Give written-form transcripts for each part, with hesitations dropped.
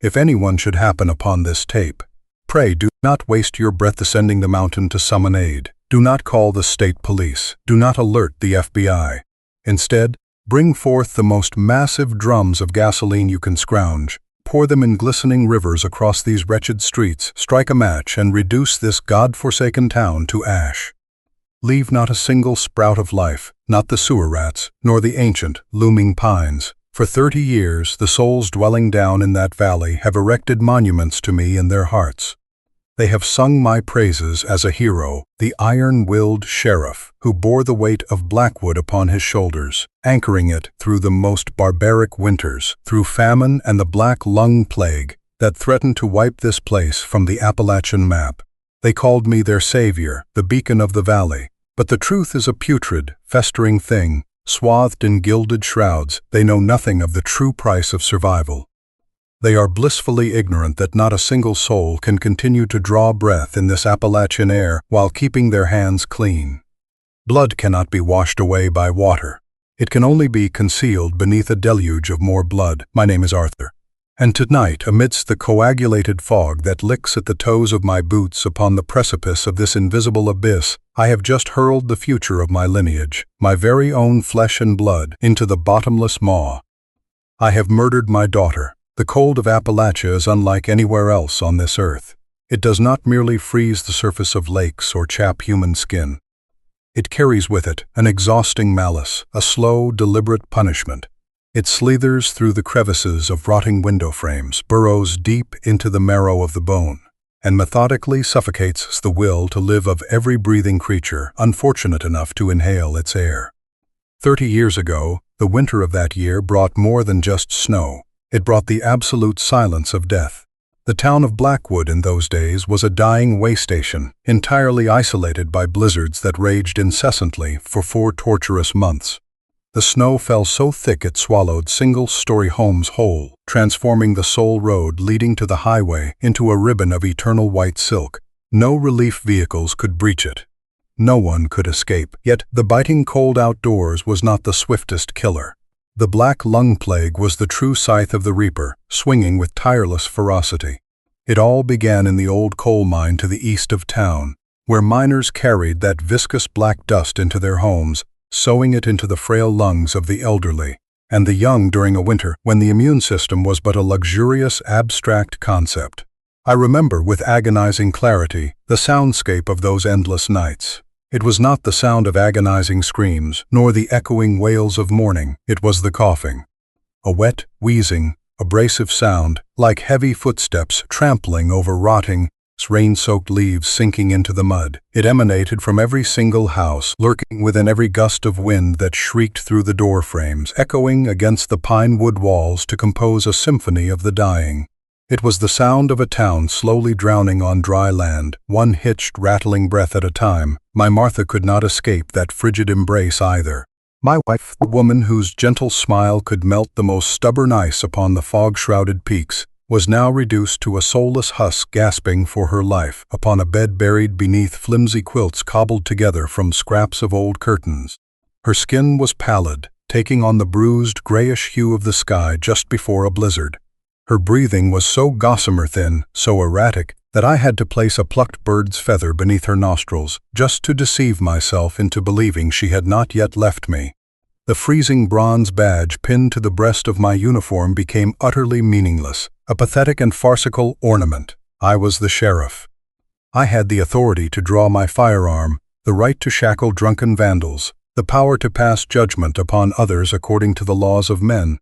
if anyone should happen upon this tape, pray do not waste your breath ascending the mountain to summon aid. Do not call the state police. Do not alert the FBI. Instead, bring forth the most massive drums of gasoline you can scrounge. Pour them in glistening rivers across these wretched streets, strike a match, and reduce this God-forsaken town to ash. Leave not a single sprout of life, not the sewer rats, nor the ancient, looming pines. For 30 years, the souls dwelling down in that valley have erected monuments to me in their hearts. They have sung my praises as a hero, the iron-willed sheriff who bore the weight of Blackwood upon his shoulders, anchoring it through the most barbaric winters, through famine and the black lung plague that threatened to wipe this place from the Appalachian map. They called me their savior, the beacon of the valley. But the truth is a putrid, festering thing. Swathed in gilded shrouds, they know nothing of the true price of survival. They are blissfully ignorant that not a single soul can continue to draw breath in this Appalachian air while keeping their hands clean. Blood cannot be washed away by water. It can only be concealed beneath a deluge of more blood. My name is Arthur. And tonight, amidst the coagulated fog that licks at the toes of my boots upon the precipice of this invisible abyss, I have just hurled the future of my lineage, my very own flesh and blood, into the bottomless maw. I have murdered my daughter. The cold of Appalachia is unlike anywhere else on this earth. It does not merely freeze the surface of lakes or chap human skin. It carries with it an exhausting malice, a slow, deliberate punishment. It slithers through the crevices of rotting window frames, burrows deep into the marrow of the bone, and methodically suffocates the will to live of every breathing creature unfortunate enough to inhale its air. 30 years ago, the winter of that year brought more than just snow. It brought the absolute silence of death. The town of Blackwood in those days was a dying way station, entirely isolated by blizzards that raged incessantly for 4 torturous months. The snow fell so thick it swallowed single-story homes whole, transforming the sole road leading to the highway into a ribbon of eternal white silk. No relief vehicles could breach it. No one could escape. Yet the biting cold outdoors was not the swiftest killer. The black lung plague was the true scythe of the reaper, swinging with tireless ferocity. It all began in the old coal mine to the east of town, where miners carried that viscous black dust into their homes, sowing it into the frail lungs of the elderly and the young during a winter when the immune system was but a luxurious, abstract concept. I remember with agonizing clarity the soundscape of those endless nights. It was not the sound of agonizing screams, nor the echoing wails of mourning. It was the coughing. A wet, wheezing, abrasive sound, like heavy footsteps trampling over rotting, rain-soaked leaves sinking into the mud. It emanated from every single house, lurking within every gust of wind that shrieked through the door frames, echoing against the pine wood walls to compose a symphony of the dying. It was the sound of a town slowly drowning on dry land, one hitched, rattling breath at a time. My Martha could not escape that frigid embrace either. My wife, the woman whose gentle smile could melt the most stubborn ice upon the fog-shrouded peaks, was now reduced to a soulless husk gasping for her life upon a bed buried beneath flimsy quilts cobbled together from scraps of old curtains. Her skin was pallid, taking on the bruised, grayish hue of the sky just before a blizzard. Her breathing was so gossamer thin, so erratic, that I had to place a plucked bird's feather beneath her nostrils just to deceive myself into believing she had not yet left me. The freezing bronze badge pinned to the breast of my uniform became utterly meaningless, a pathetic and farcical ornament. I was the sheriff. I had the authority to draw my firearm, the right to shackle drunken vandals, the power to pass judgment upon others according to the laws of men.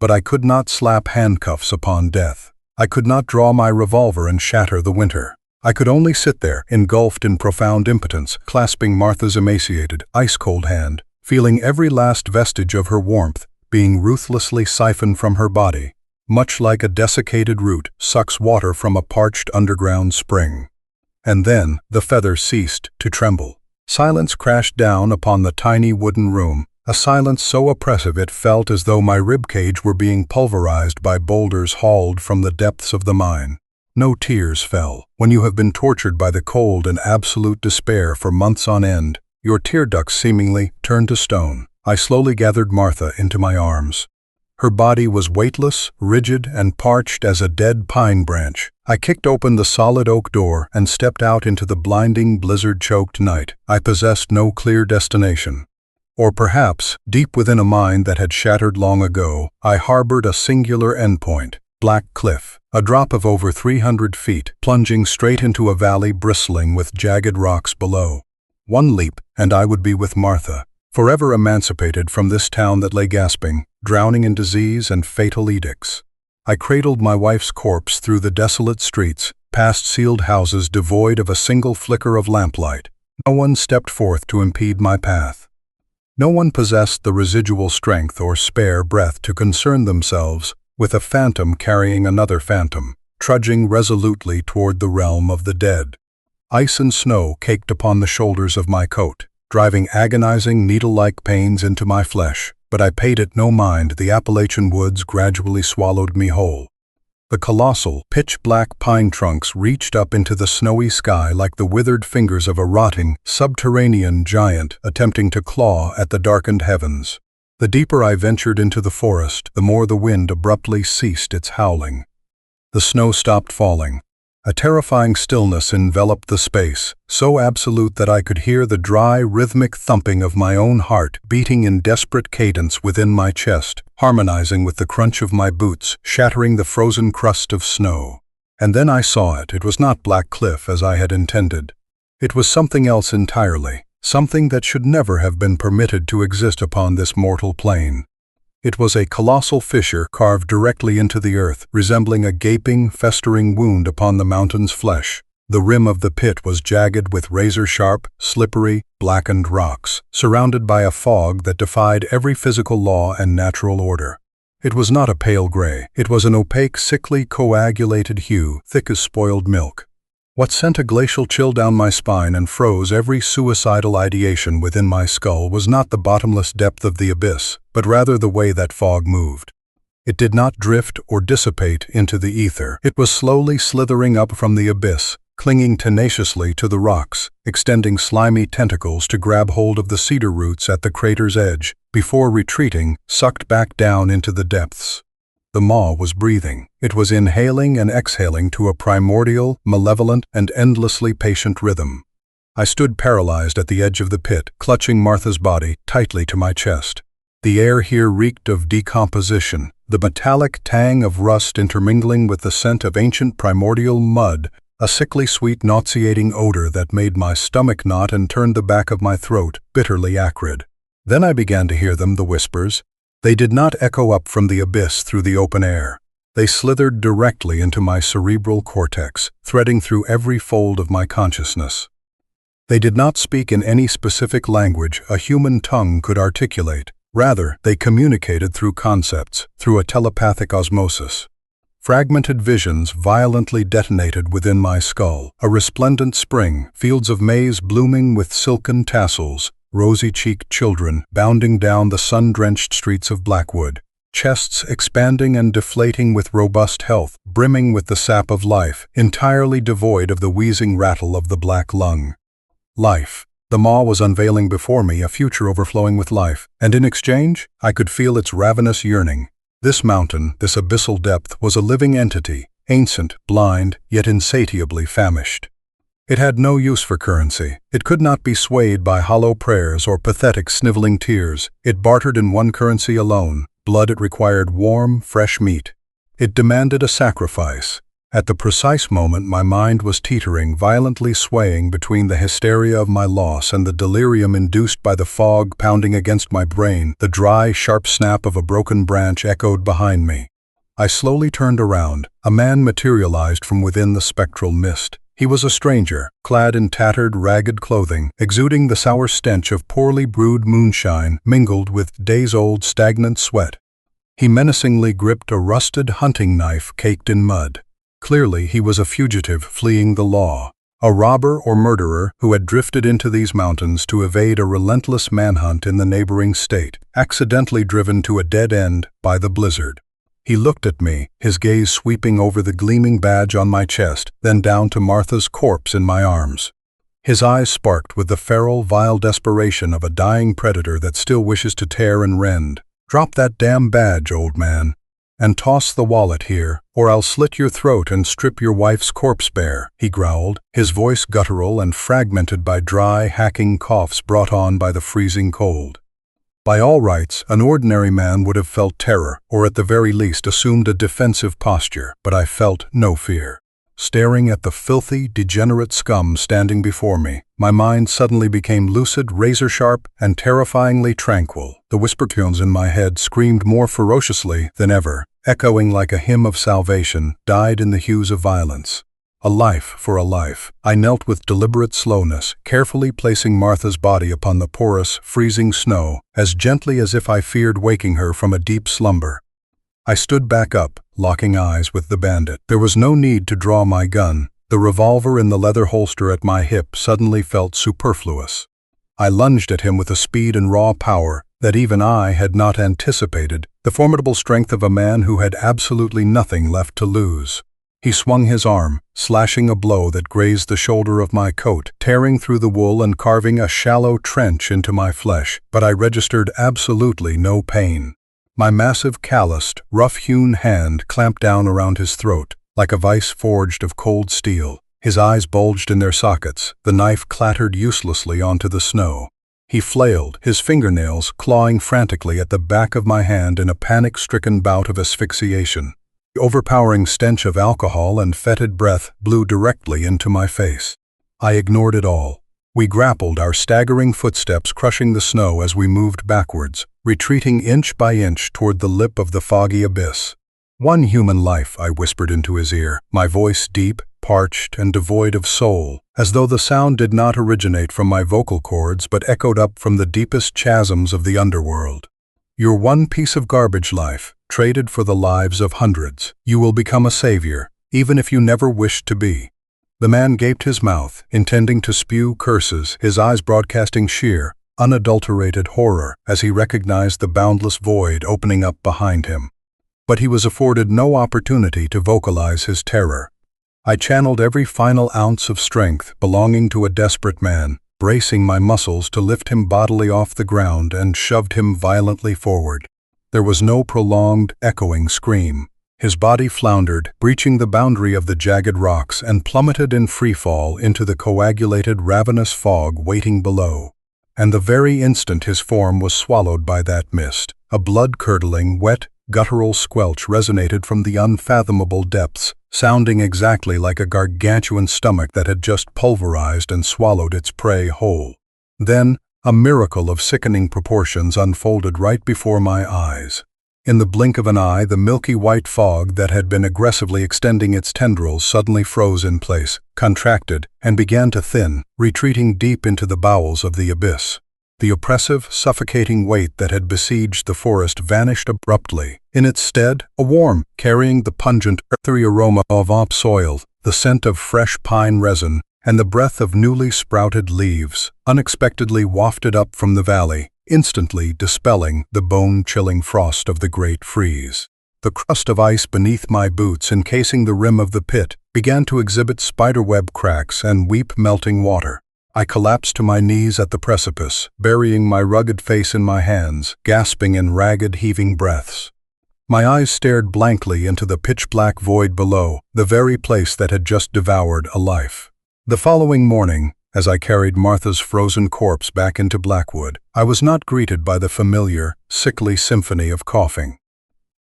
But I could not slap handcuffs upon death. I could not draw my revolver and shatter the winter. I could only sit there, engulfed in profound impotence, clasping Martha's emaciated, ice-cold hand, feeling every last vestige of her warmth being ruthlessly siphoned from her body, much like a desiccated root sucks water from a parched underground spring. And then the feather ceased to tremble. Silence crashed down upon the tiny wooden room, a silence so oppressive it felt as though my ribcage were being pulverized by boulders hauled from the depths of the mine. No tears fell. When you have been tortured by the cold and absolute despair for months on end, your tear ducts seemingly turned to stone. I slowly gathered Martha into my arms. Her body was weightless, rigid, and parched as a dead pine branch. I kicked open the solid oak door and stepped out into the blinding, blizzard-choked night. I possessed no clear destination. Or perhaps, deep within a mind that had shattered long ago, I harbored a singular endpoint: Black Cliff, a drop of over 300 feet, plunging straight into a valley bristling with jagged rocks below. One leap, and I would be with Martha, forever emancipated from this town that lay gasping, drowning in disease and fatal edicts. I cradled my wife's corpse through the desolate streets, past sealed houses devoid of a single flicker of lamplight. No one stepped forth to impede my path. No one possessed the residual strength or spare breath to concern themselves with a phantom carrying another phantom, trudging resolutely toward the realm of the dead. Ice and snow caked upon the shoulders of my coat, driving agonizing needle-like pains into my flesh, but I paid it no mind. The Appalachian woods gradually swallowed me whole. The colossal, pitch-black pine trunks reached up into the snowy sky like the withered fingers of a rotting, subterranean giant attempting to claw at the darkened heavens. The deeper I ventured into the forest, the more the wind abruptly ceased its howling. The snow stopped falling. A terrifying stillness enveloped the space, so absolute that I could hear the dry, rhythmic thumping of my own heart beating in desperate cadence within my chest, harmonizing with the crunch of my boots, shattering the frozen crust of snow. And then I saw it. It was not Black Cliff as I had intended. It was something else entirely, something that should never have been permitted to exist upon this mortal plane. It was a colossal fissure carved directly into the earth, resembling a gaping, festering wound upon the mountain's flesh. The rim of the pit was jagged with razor-sharp, slippery, blackened rocks, surrounded by a fog that defied every physical law and natural order. It was not a pale gray. It was an opaque, sickly, coagulated hue, thick as spoiled milk. What sent a glacial chill down my spine and froze every suicidal ideation within my skull was not the bottomless depth of the abyss, but rather the way that fog moved. It did not drift or dissipate into the ether. It was slowly slithering up from the abyss, clinging tenaciously to the rocks, extending slimy tentacles to grab hold of the cedar roots at the crater's edge, before retreating, sucked back down into the depths. The maw was breathing. It was inhaling and exhaling to a primordial, malevolent, and endlessly patient rhythm. I stood paralyzed at the edge of the pit, clutching Martha's body tightly to my chest. The air here reeked of decomposition, the metallic tang of rust intermingling with the scent of ancient primordial mud, a sickly sweet nauseating odor that made my stomach knot and turned the back of my throat bitterly acrid. Then I began to hear them, the whispers. They did not echo up from the abyss through the open air. They slithered directly into my cerebral cortex, threading through every fold of my consciousness. They did not speak in any specific language a human tongue could articulate. Rather, they communicated through concepts, through a telepathic osmosis. Fragmented visions violently detonated within my skull. A resplendent spring, fields of maize blooming with silken tassels, rosy-cheeked children bounding down the sun-drenched streets of Blackwood, chests expanding and deflating with robust health, brimming with the sap of life, entirely devoid of the wheezing rattle of the black lung. Life. The maw was unveiling before me a future overflowing with life, and in exchange, I could feel its ravenous yearning. This mountain, this abyssal depth, was a living entity, ancient, blind, yet insatiably famished. It had no use for currency. It could not be swayed by hollow prayers or pathetic sniveling tears. It bartered in one currency alone: blood. It required warm, fresh meat. It demanded a sacrifice. At the precise moment my mind was teetering, violently swaying between the hysteria of my loss and the delirium induced by the fog pounding against my brain, the dry, sharp snap of a broken branch echoed behind me. I slowly turned around. A man materialized from within the spectral mist. He was a stranger, clad in tattered, ragged clothing, exuding the sour stench of poorly brewed moonshine mingled with days-old stagnant sweat. He menacingly gripped a rusted hunting knife caked in mud. Clearly, he was a fugitive fleeing the law, a robber or murderer who had drifted into these mountains to evade a relentless manhunt in the neighboring state, accidentally driven to a dead end by the blizzard. He looked at me, his gaze sweeping over the gleaming badge on my chest, then down to Martha's corpse in my arms. His eyes sparked with the feral, vile desperation of a dying predator that still wishes to tear and rend. "Drop that damn badge, old man, and toss the wallet here, or I'll slit your throat and strip your wife's corpse bare," he growled, his voice guttural and fragmented by dry, hacking coughs brought on by the freezing cold. By all rights, an ordinary man would have felt terror, or at the very least assumed a defensive posture, but I felt no fear. Staring at the filthy, degenerate scum standing before me, my mind suddenly became lucid, razor-sharp, and terrifyingly tranquil. The whisper tones in my head screamed more ferociously than ever, echoing like a hymn of salvation, died in the hues of violence. A life for a life. I knelt with deliberate slowness, carefully placing Martha's body upon the porous, freezing snow, as gently as if I feared waking her from a deep slumber. I stood back up, locking eyes with the bandit. There was no need to draw my gun. The revolver in the leather holster at my hip suddenly felt superfluous. I lunged at him with a speed and raw power that even I had not anticipated, the formidable strength of a man who had absolutely nothing left to lose. He swung his arm, slashing a blow that grazed the shoulder of my coat, tearing through the wool and carving a shallow trench into my flesh, but I registered absolutely no pain. My massive, calloused, rough-hewn hand clamped down around his throat, like a vice forged of cold steel. His eyes bulged in their sockets, the knife clattered uselessly onto the snow. He flailed, his fingernails clawing frantically at the back of my hand in a panic-stricken bout of asphyxiation. The overpowering stench of alcohol and fetid breath blew directly into my face. I ignored it all. We grappled, our staggering footsteps crushing the snow as we moved backwards, retreating inch by inch toward the lip of the foggy abyss. "One human life," I whispered into his ear, my voice deep, parched, and devoid of soul, as though the sound did not originate from my vocal cords but echoed up from the deepest chasms of the underworld. "Your one piece of garbage life, traded for the lives of hundreds. You will become a savior, even if you never wished to be." The man gaped his mouth, intending to spew curses, his eyes broadcasting sheer, unadulterated horror as he recognized the boundless void opening up behind him. But he was afforded no opportunity to vocalize his terror. I channeled every final ounce of strength belonging to a desperate man, bracing my muscles to lift him bodily off the ground and shoved him violently forward. There was no prolonged, echoing scream. His body floundered, breaching the boundary of the jagged rocks, and plummeted in freefall into the coagulated, ravenous fog waiting below. And the very instant his form was swallowed by that mist, a blood-curdling, wet, guttural squelch resonated from the unfathomable depths, sounding exactly like a gargantuan stomach that had just pulverized and swallowed its prey whole. Then, a miracle of sickening proportions unfolded right before my eyes. In the blink of an eye, the milky white fog that had been aggressively extending its tendrils suddenly froze in place, contracted, and began to thin, retreating deep into the bowels of the abyss. The oppressive, suffocating weight that had besieged the forest vanished abruptly. In its stead, a warm, carrying the pungent, earthy aroma of topsoil, the scent of fresh pine resin, and the breath of newly sprouted leaves, unexpectedly wafted up from the valley, instantly dispelling the bone-chilling frost of the great freeze. The crust of ice beneath my boots encasing the rim of the pit began to exhibit spiderweb cracks and weep melting water. I collapsed to my knees at the precipice, burying my rugged face in my hands, gasping in ragged, heaving breaths. My eyes stared blankly into the pitch-black void below, the very place that had just devoured a life. The following morning, as I carried Martha's frozen corpse back into Blackwood, I was not greeted by the familiar, sickly symphony of coughing.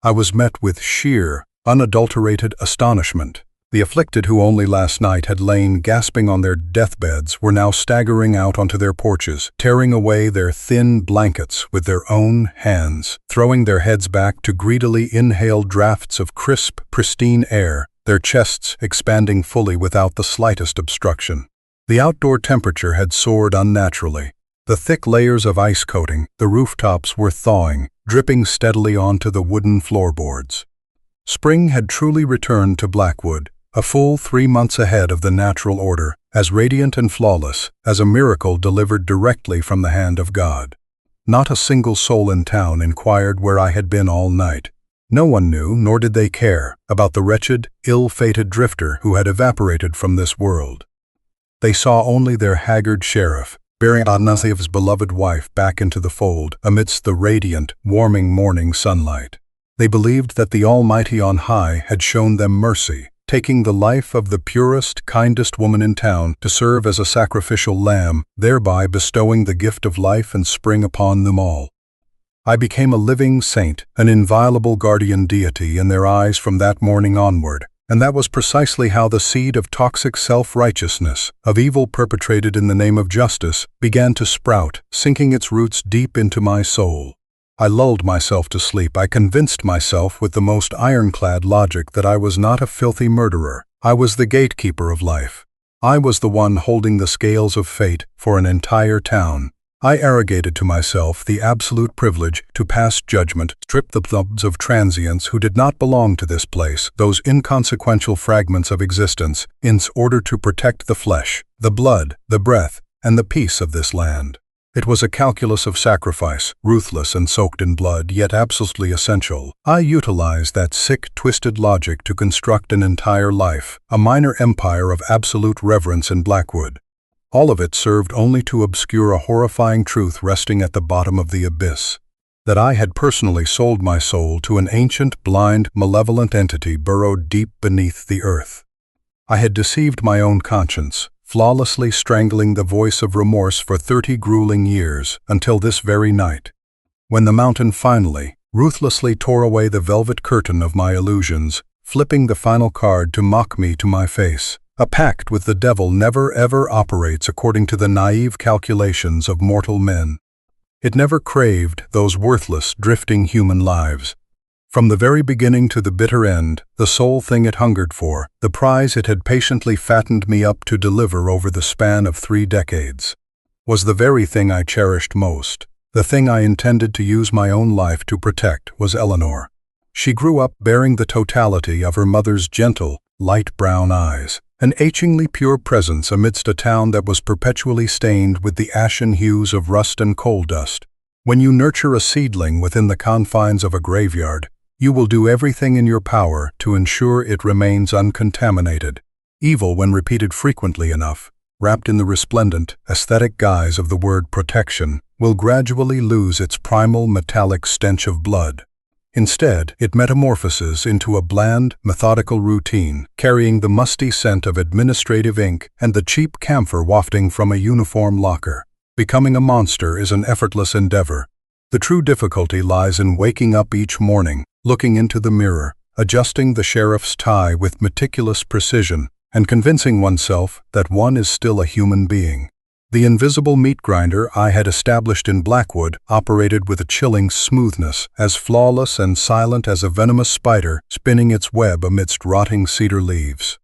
I was met with sheer, unadulterated astonishment. The afflicted who only last night had lain gasping on their deathbeds were now staggering out onto their porches, tearing away their thin blankets with their own hands, throwing their heads back to greedily inhale drafts of crisp, pristine air, their chests expanding fully without the slightest obstruction. The outdoor temperature had soared unnaturally. The thick layers of ice coating, the rooftops were thawing, dripping steadily onto the wooden floorboards. Spring had truly returned to Blackwood, a full 3 months ahead of the natural order, as radiant and flawless as a miracle delivered directly from the hand of God. Not a single soul in town inquired where I had been all night. No one knew, nor did they care, about the wretched, ill-fated drifter who had evaporated from this world. They saw only their haggard sheriff, bearing Adnasev's beloved wife back into the fold amidst the radiant, warming morning sunlight. They believed that the Almighty on high had shown them mercy, taking the life of the purest, kindest woman in town to serve as a sacrificial lamb, thereby bestowing the gift of life and spring upon them all. I became a living saint, an inviolable guardian deity in their eyes from that morning onward, and that was precisely how the seed of toxic self-righteousness, of evil perpetrated in the name of justice, began to sprout, sinking its roots deep into my soul. I lulled myself to sleep. I convinced myself with the most ironclad logic that I was not a filthy murderer. I was the gatekeeper of life. I was the one holding the scales of fate for an entire town. I arrogated to myself the absolute privilege to pass judgment, strip the thumbs of transients who did not belong to this place, those inconsequential fragments of existence, in order to protect the flesh, the blood, the breath, and the peace of this land. It was a calculus of sacrifice, ruthless and soaked in blood, yet absolutely essential. I utilized that sick, twisted logic to construct an entire life, a minor empire of absolute reverence in Blackwood. All of it served only to obscure a horrifying truth resting at the bottom of the abyss: that I had personally sold my soul to an ancient, blind, malevolent entity burrowed deep beneath the earth. I had deceived my own conscience, flawlessly strangling the voice of remorse for 30 grueling years, until this very night, when the mountain finally, ruthlessly tore away the velvet curtain of my illusions, flipping the final card to mock me to my face. A pact with the devil never ever operates according to the naive calculations of mortal men. It never craved those worthless, drifting human lives. From the very beginning to the bitter end, the sole thing it hungered for, the prize it had patiently fattened me up to deliver over the span of 3 decades, was the very thing I cherished most. The thing I intended to use my own life to protect was Eleanor. She grew up bearing the totality of her mother's gentle, light brown eyes, an achingly pure presence amidst a town that was perpetually stained with the ashen hues of rust and coal dust. When you nurture a seedling within the confines of a graveyard, you will do everything in your power to ensure it remains uncontaminated. Evil, when repeated frequently enough, wrapped in the resplendent, aesthetic guise of the word protection, will gradually lose its primal metallic stench of blood. Instead, it metamorphoses into a bland, methodical routine, carrying the musty scent of administrative ink and the cheap camphor wafting from a uniform locker. Becoming a monster is an effortless endeavor. The true difficulty lies in waking up each morning, looking into the mirror, adjusting the sheriff's tie with meticulous precision, and convincing oneself that one is still a human being. The invisible meat grinder I had established in Blackwood operated with a chilling smoothness, as flawless and silent as a venomous spider spinning its web amidst rotting cedar leaves.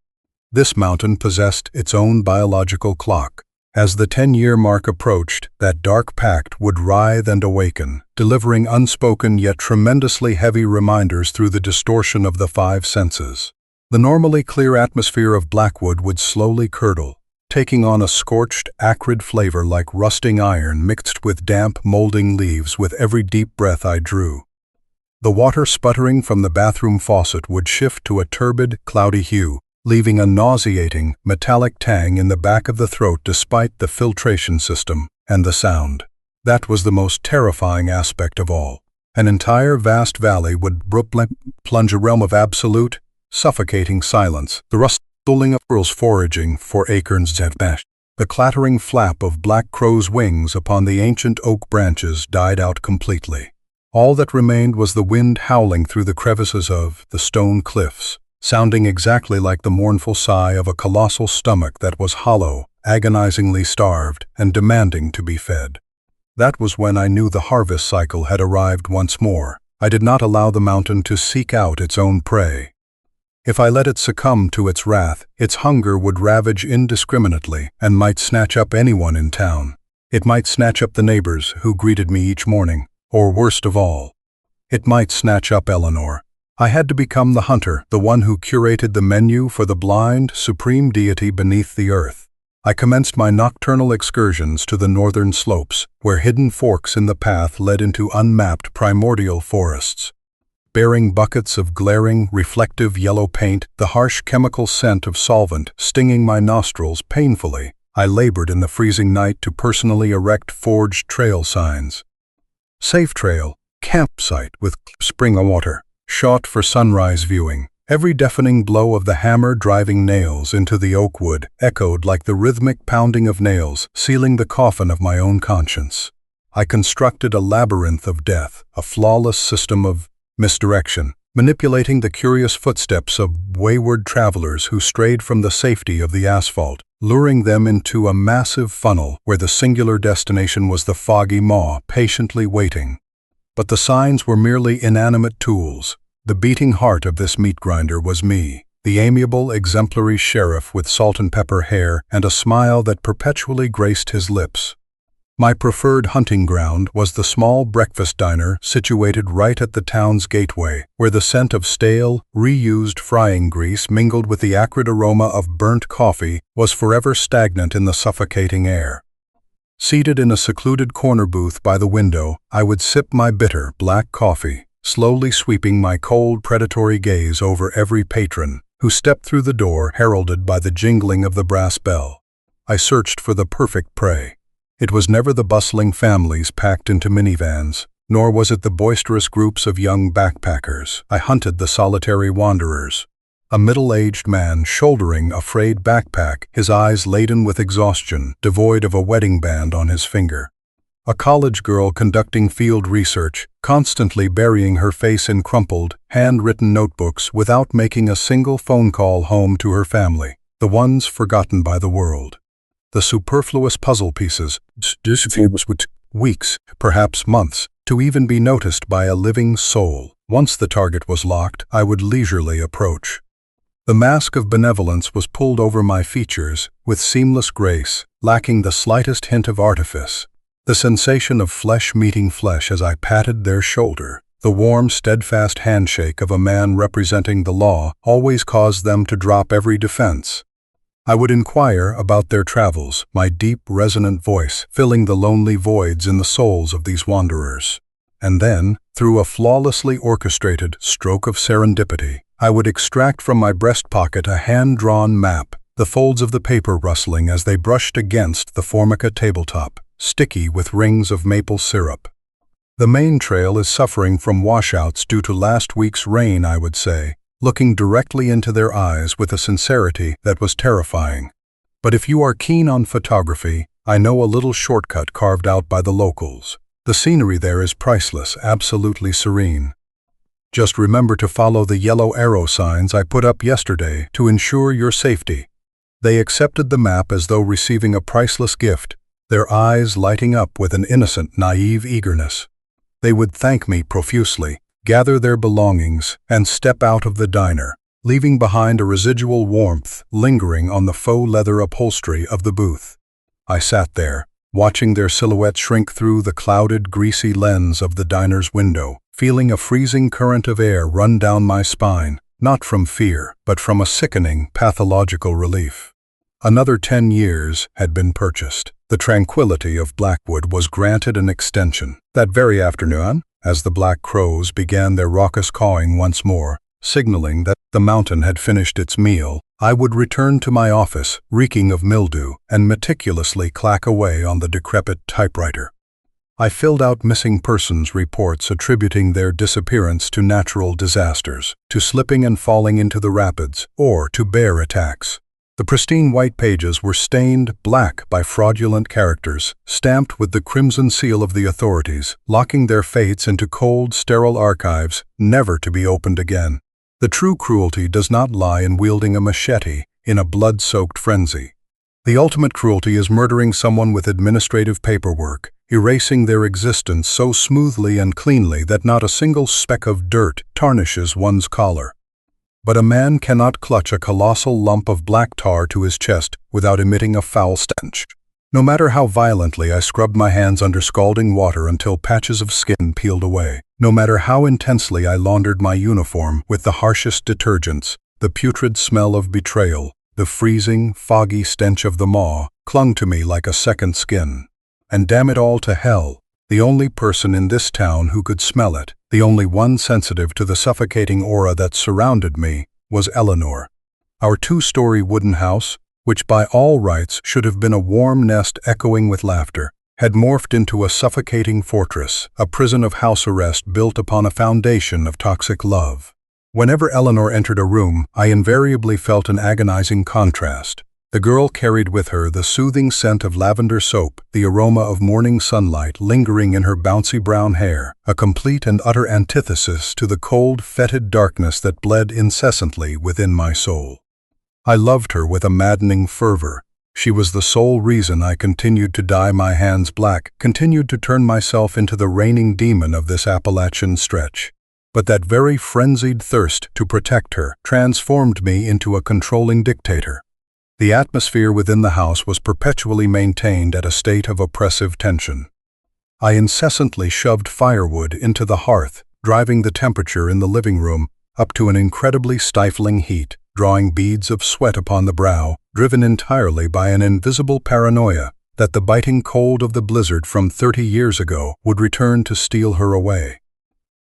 This mountain possessed its own biological clock. As the 10-year mark approached, that dark pact would writhe and awaken, delivering unspoken yet tremendously heavy reminders through the distortion of the 5 senses. The normally clear atmosphere of Blackwood would slowly curdle, taking on a scorched, acrid flavor like rusting iron mixed with damp, molding leaves with every deep breath I drew. The water sputtering from the bathroom faucet would shift to a turbid, cloudy hue, leaving a nauseating, metallic tang in the back of the throat despite the filtration system and the sound. That was the most terrifying aspect of all. An entire vast valley would plunge a realm of absolute, suffocating silence. The rustling of squirrels foraging for acorns and mash. The clattering flap of black crows' wings upon the ancient oak branches died out completely. All that remained was the wind howling through the crevices of the stone cliffs, sounding exactly like the mournful sigh of a colossal stomach that was hollow, agonizingly starved, and demanding to be fed. That was when I knew the harvest cycle had arrived once more. I did not allow the mountain to seek out its own prey. If I let it succumb to its wrath, its hunger would ravage indiscriminately and might snatch up anyone in town. It might snatch up the neighbors who greeted me each morning, or worst of all, it might snatch up Eleanor. I had to become the hunter, the one who curated the menu for the blind, supreme deity beneath the earth. I commenced my nocturnal excursions to the northern slopes, where hidden forks in the path led into unmapped primordial forests. Bearing buckets of glaring, reflective yellow paint, the harsh chemical scent of solvent stinging my nostrils painfully, I labored in the freezing night to personally erect forged trail signs. Safe trail, campsite with spring water, shot for sunrise viewing. Every deafening blow of the hammer driving nails into the oak wood echoed like the rhythmic pounding of nails, sealing the coffin of my own conscience. I constructed a labyrinth of death, a flawless system of misdirection, manipulating the curious footsteps of wayward travelers who strayed from the safety of the asphalt, luring them into a massive funnel where the singular destination was the foggy maw patiently waiting. But the signs were merely inanimate tools. The beating heart of this meat grinder was me, the amiable, exemplary sheriff with salt and pepper hair and a smile that perpetually graced his lips. My preferred hunting ground was the small breakfast diner situated right at the town's gateway, where the scent of stale, reused frying grease mingled with the acrid aroma of burnt coffee was forever stagnant in the suffocating air. Seated in a secluded corner booth by the window, I would sip my bitter, black coffee, slowly sweeping my cold, predatory gaze over every patron who stepped through the door heralded by the jingling of the brass bell. I searched for the perfect prey. It was never the bustling families packed into minivans, nor was it the boisterous groups of young backpackers. I hunted the solitary wanderers. A middle-aged man shouldering a frayed backpack, his eyes laden with exhaustion, devoid of a wedding band on his finger. A college girl conducting field research, constantly burying her face in crumpled, handwritten notebooks without making a single phone call home to her family, the ones forgotten by the world. The superfluous puzzle pieces, with weeks, perhaps months, to even be noticed by a living soul. Once the target was locked, I would leisurely approach. The mask of benevolence was pulled over my features with seamless grace, lacking the slightest hint of artifice. The sensation of flesh meeting flesh as I patted their shoulder, the warm, steadfast handshake of a man representing the law, always caused them to drop every defense. I would inquire about their travels, my deep, resonant voice filling the lonely voids in the souls of these wanderers. And then, through a flawlessly orchestrated stroke of serendipity, I would extract from my breast pocket a hand-drawn map, the folds of the paper rustling as they brushed against the Formica tabletop, sticky with rings of maple syrup. The main trail is suffering from washouts due to last week's rain, I would say, looking directly into their eyes with a sincerity that was terrifying. But if you are keen on photography, I know a little shortcut carved out by the locals. The scenery there is priceless, absolutely serene. Just remember to follow the yellow arrow signs I put up yesterday to ensure your safety. They accepted the map as though receiving a priceless gift, their eyes lighting up with an innocent, naive eagerness. They would thank me profusely, gather their belongings, and step out of the diner, leaving behind a residual warmth lingering on the faux leather upholstery of the booth. I sat there, watching their silhouettes shrink through the clouded, greasy lens of the diner's window, feeling a freezing current of air run down my spine, not from fear, but from a sickening, pathological relief. Another 10 years had been purchased. The tranquility of Blackwood was granted an extension. That very afternoon, as the black crows began their raucous cawing once more, signaling that the mountain had finished its meal, I would return to my office, reeking of mildew, and meticulously clack away on the decrepit typewriter. I filled out missing persons reports attributing their disappearance to natural disasters, to slipping and falling into the rapids, or to bear attacks. The pristine white pages were stained black by fraudulent characters, stamped with the crimson seal of the authorities, locking their fates into cold, sterile archives, never to be opened again. The true cruelty does not lie in wielding a machete in a blood-soaked frenzy. The ultimate cruelty is murdering someone with administrative paperwork, erasing their existence so smoothly and cleanly that not a single speck of dirt tarnishes one's collar. But a man cannot clutch a colossal lump of black tar to his chest without emitting a foul stench. No matter how violently I scrubbed my hands under scalding water until patches of skin peeled away, no matter how intensely I laundered my uniform with the harshest detergents, the putrid smell of betrayal, the freezing, foggy stench of the maw, clung to me like a second skin. And damn it all to hell, the only person in this town who could smell it, the only one sensitive to the suffocating aura that surrounded me, was Eleanor. Our 2-story wooden house, which by all rights should have been a warm nest echoing with laughter, had morphed into a suffocating fortress, a prison of house arrest built upon a foundation of toxic love. Whenever Eleanor entered a room, I invariably felt an agonizing contrast. The girl carried with her the soothing scent of lavender soap, the aroma of morning sunlight lingering in her bouncy brown hair, a complete and utter antithesis to the cold, fetid darkness that bled incessantly within my soul. I loved her with a maddening fervor. She was the sole reason I continued to dye my hands black, continued to turn myself into the reigning demon of this Appalachian stretch. But that very frenzied thirst to protect her transformed me into a controlling dictator. The atmosphere within the house was perpetually maintained at a state of oppressive tension. I incessantly shoved firewood into the hearth, driving the temperature in the living room up to an incredibly stifling heat, drawing beads of sweat upon the brow, driven entirely by an invisible paranoia that the biting cold of the blizzard from 30 years ago would return to steal her away.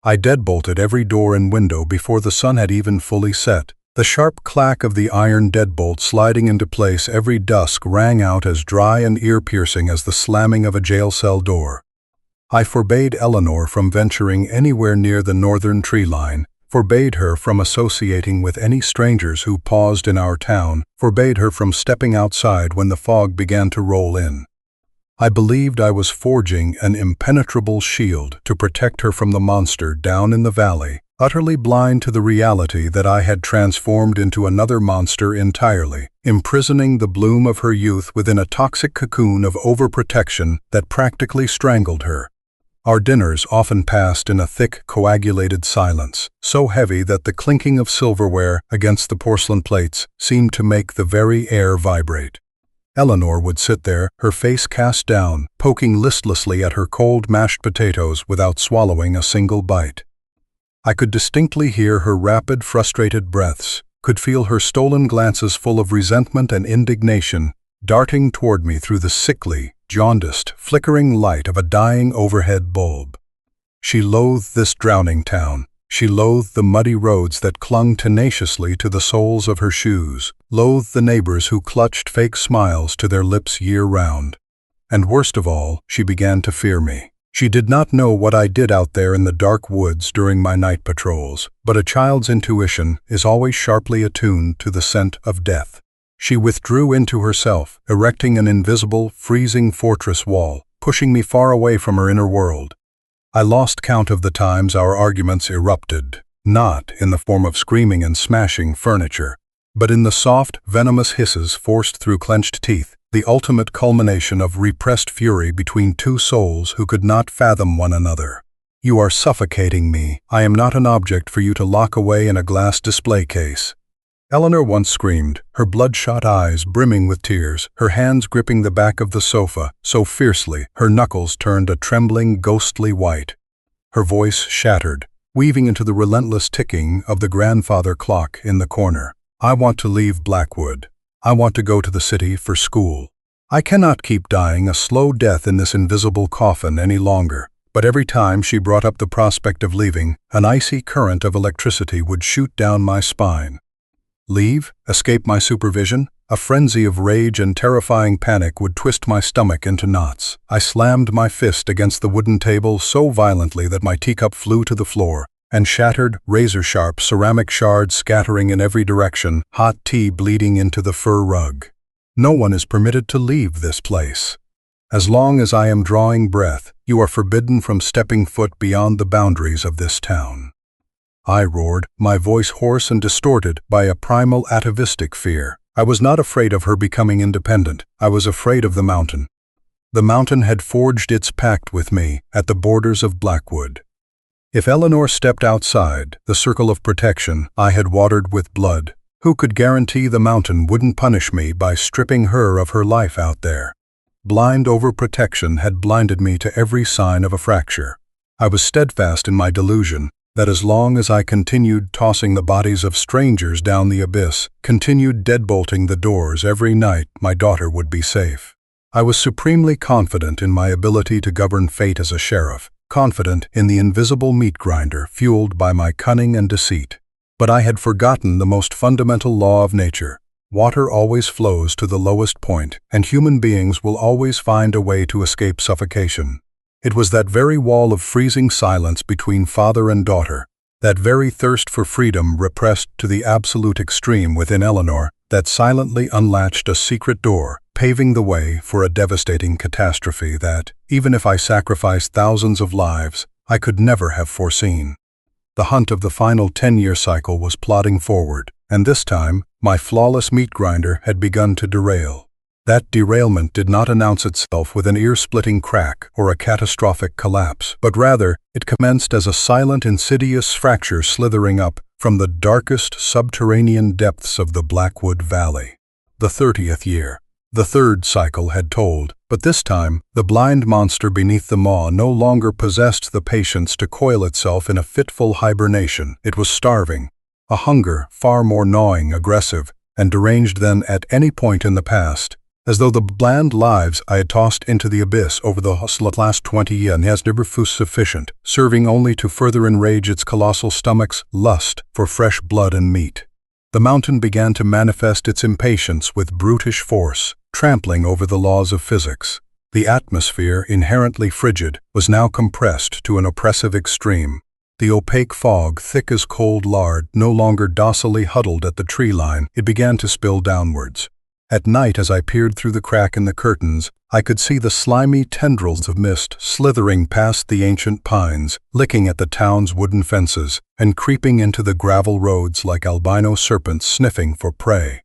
I deadbolted every door and window before the sun had even fully set. The sharp clack of the iron deadbolt sliding into place every dusk rang out as dry and ear-piercing as the slamming of a jail cell door. I forbade Eleanor from venturing anywhere near the northern tree line, forbade her from associating with any strangers who paused in our town, forbade her from stepping outside when the fog began to roll in. I believed I was forging an impenetrable shield to protect her from the monster down in the valley, utterly blind to the reality that I had transformed into another monster entirely, imprisoning the bloom of her youth within a toxic cocoon of overprotection that practically strangled her. Our dinners often passed in a thick, coagulated silence, so heavy that the clinking of silverware against the porcelain plates seemed to make the very air vibrate. Eleanor would sit there, her face cast down, poking listlessly at her cold mashed potatoes without swallowing a single bite. I could distinctly hear her rapid, frustrated breaths, could feel her stolen glances full of resentment and indignation, darting toward me through the sickly, jaundiced, flickering light of a dying overhead bulb. She loathed this drowning town. She loathed the muddy roads that clung tenaciously to the soles of her shoes, loathed the neighbors who clutched fake smiles to their lips year-round. And worst of all, she began to fear me. She did not know what I did out there in the dark woods during my night patrols, but a child's intuition is always sharply attuned to the scent of death. She withdrew into herself, erecting an invisible, freezing fortress wall, pushing me far away from her inner world. I lost count of the times our arguments erupted, not in the form of screaming and smashing furniture, but in the soft, venomous hisses forced through clenched teeth, the ultimate culmination of repressed fury between two souls who could not fathom one another. "You are suffocating me. I am not an object for you to lock away in a glass display case," Eleanor once screamed, her bloodshot eyes brimming with tears, her hands gripping the back of the sofa so fiercely her knuckles turned a trembling, ghostly white. Her voice shattered, weaving into the relentless ticking of the grandfather clock in the corner. "I want to leave Blackwood. I want to go to the city for school. I cannot keep dying a slow death in this invisible coffin any longer." But every time she brought up the prospect of leaving, an icy current of electricity would shoot down my spine. Leave? Escape my supervision? A frenzy of rage and terrifying panic would twist my stomach into knots. I slammed my fist against the wooden table so violently that my teacup flew to the floor, and shattered, razor-sharp ceramic shards scattering in every direction, hot tea bleeding into the fur rug. No one is permitted to leave this place. As long as I am drawing breath, you are forbidden from stepping foot beyond the boundaries of this town. I roared, my voice hoarse and distorted by a primal atavistic fear. I was not afraid of her becoming independent. I was afraid of the mountain. The mountain had forged its pact with me at the borders of Blackwood. If Eleanor stepped outside the circle of protection I had watered with blood, who could guarantee the mountain wouldn't punish me by stripping her of her life out there? Blind overprotection had blinded me to every sign of a fracture. I was steadfast in my delusion that as long as I continued tossing the bodies of strangers down the abyss, continued deadbolting the doors every night, my daughter would be safe. I was supremely confident in my ability to govern fate as a sheriff, confident in the invisible meat grinder fueled by my cunning and deceit. But I had forgotten the most fundamental law of nature. Water always flows to the lowest point, and human beings will always find a way to escape suffocation. It was that very wall of freezing silence between father and daughter, that very thirst for freedom repressed to the absolute extreme within Eleanor, that silently unlatched a secret door, paving the way for a devastating catastrophe that, even if I sacrificed thousands of lives, I could never have foreseen. The hunt of the final 10-year cycle was plodding forward, and this time, my flawless meat grinder had begun to derail. That derailment did not announce itself with an ear-splitting crack or a catastrophic collapse, but rather, it commenced as a silent, insidious fracture slithering up from the darkest subterranean depths of the Blackwood Valley. The 30th year. The third cycle had told, but this time, the blind monster beneath the maw no longer possessed the patience to coil itself in a fitful hibernation. It was starving, a hunger far more gnawing, aggressive, and deranged than at any point in the past. As though the bland lives I had tossed into the abyss over the last 20 years has never been sufficient, serving only to further enrage its colossal stomach's lust for fresh blood and meat. The mountain began to manifest its impatience with brutish force, trampling over the laws of physics. The atmosphere, inherently frigid, was now compressed to an oppressive extreme. The opaque fog, thick as cold lard, no longer docilely huddled at the tree line, it began to spill downwards. At night, as I peered through the crack in the curtains, I could see the slimy tendrils of mist slithering past the ancient pines, licking at the town's wooden fences, and creeping into the gravel roads like albino serpents sniffing for prey.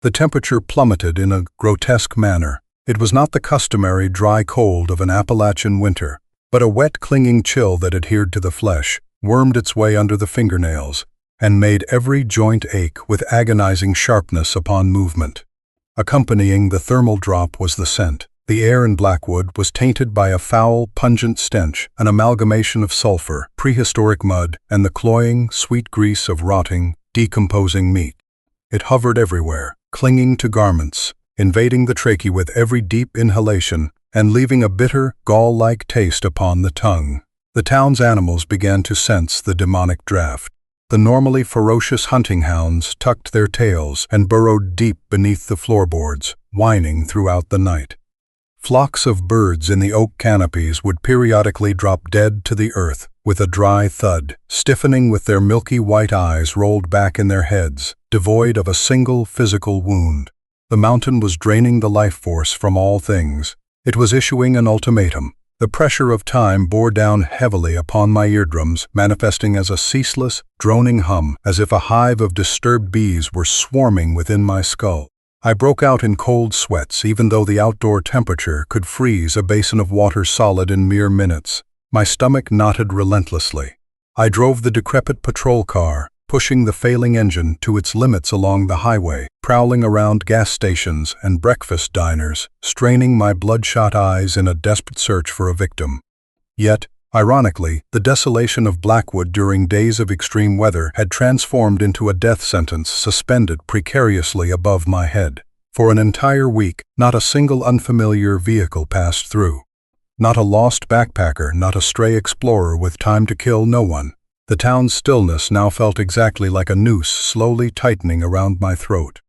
The temperature plummeted in a grotesque manner. It was not the customary dry cold of an Appalachian winter, but a wet, clinging chill that adhered to the flesh, wormed its way under the fingernails, and made every joint ache with agonizing sharpness upon movement. Accompanying the thermal drop was the scent. The air in Blackwood was tainted by a foul, pungent stench, an amalgamation of sulfur, prehistoric mud, and the cloying, sweet grease of rotting, decomposing meat. It hovered everywhere, clinging to garments, invading the trachea with every deep inhalation, and leaving a bitter, gall-like taste upon the tongue. The town's animals began to sense the demonic draught. The normally ferocious hunting hounds tucked their tails and burrowed deep beneath the floorboards, whining throughout the night. Flocks of birds in the oak canopies would periodically drop dead to the earth with a dry thud, stiffening with their milky white eyes rolled back in their heads, devoid of a single physical wound. The mountain was draining the life force from all things. It was issuing an ultimatum. The pressure of time bore down heavily upon my eardrums, manifesting as a ceaseless, droning hum, as if a hive of disturbed bees were swarming within my skull. I broke out in cold sweats, even though the outdoor temperature could freeze a basin of water solid in mere minutes. My stomach knotted relentlessly. I drove the decrepit patrol car, pushing the failing engine to its limits along the highway, prowling around gas stations and breakfast diners, straining my bloodshot eyes in a desperate search for a victim. Yet, ironically, the desolation of Blackwood during days of extreme weather had transformed into a death sentence suspended precariously above my head. For an entire week, not a single unfamiliar vehicle passed through. Not a lost backpacker, not a stray explorer with time to kill no one. The town's stillness now felt exactly like a noose slowly tightening around my throat.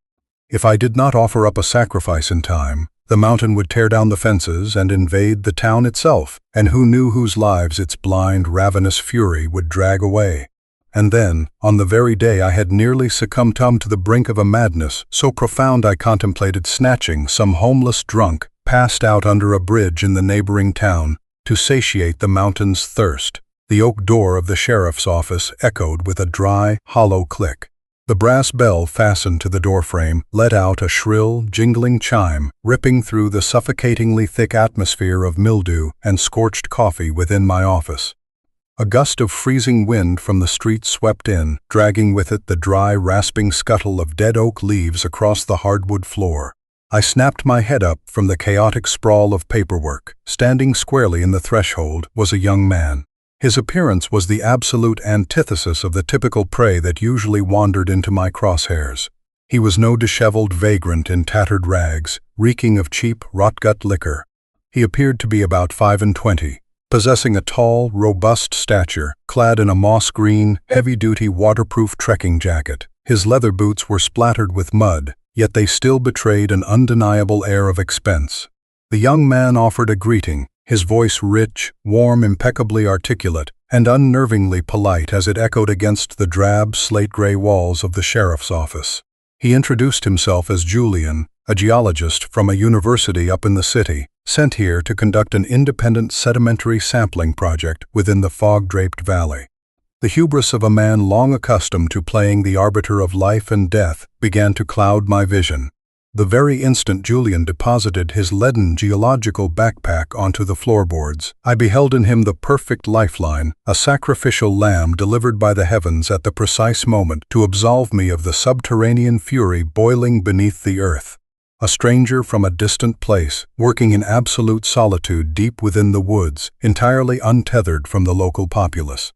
If I did not offer up a sacrifice in time, the mountain would tear down the fences and invade the town itself, and who knew whose lives its blind, ravenous fury would drag away. And then, on the very day I had nearly succumbed to the brink of a madness, so profound I contemplated snatching some homeless drunk passed out under a bridge in the neighboring town to satiate the mountain's thirst. The oak door of the sheriff's office echoed with a dry, hollow click. The brass bell fastened to the doorframe let out a shrill, jingling chime, ripping through the suffocatingly thick atmosphere of mildew and scorched coffee within my office. A gust of freezing wind from the street swept in, dragging with it the dry, rasping scuttle of dead oak leaves across the hardwood floor. I snapped my head up from the chaotic sprawl of paperwork. Standing squarely in the threshold was a young man. His appearance was the absolute antithesis of the typical prey that usually wandered into my crosshairs. He was no disheveled vagrant in tattered rags, reeking of cheap, rot-gut liquor. He appeared to be about 25, possessing a tall, robust stature, clad in a moss-green, heavy-duty waterproof trekking jacket. His leather boots were splattered with mud, yet they still betrayed an undeniable air of expense. The young man offered a greeting, his voice rich, warm, impeccably articulate, and unnervingly polite as it echoed against the drab, slate-gray walls of the sheriff's office. He introduced himself as Julian, a geologist from a university up in the city, sent here to conduct an independent sedimentary sampling project within the fog-draped valley. The hubris of a man long accustomed to playing the arbiter of life and death began to cloud my vision. The very instant Julian deposited his leaden geological backpack onto the floorboards, I beheld in him the perfect lifeline, a sacrificial lamb delivered by the heavens at the precise moment to absolve me of the subterranean fury boiling beneath the earth. A stranger from a distant place, working in absolute solitude deep within the woods, entirely untethered from the local populace.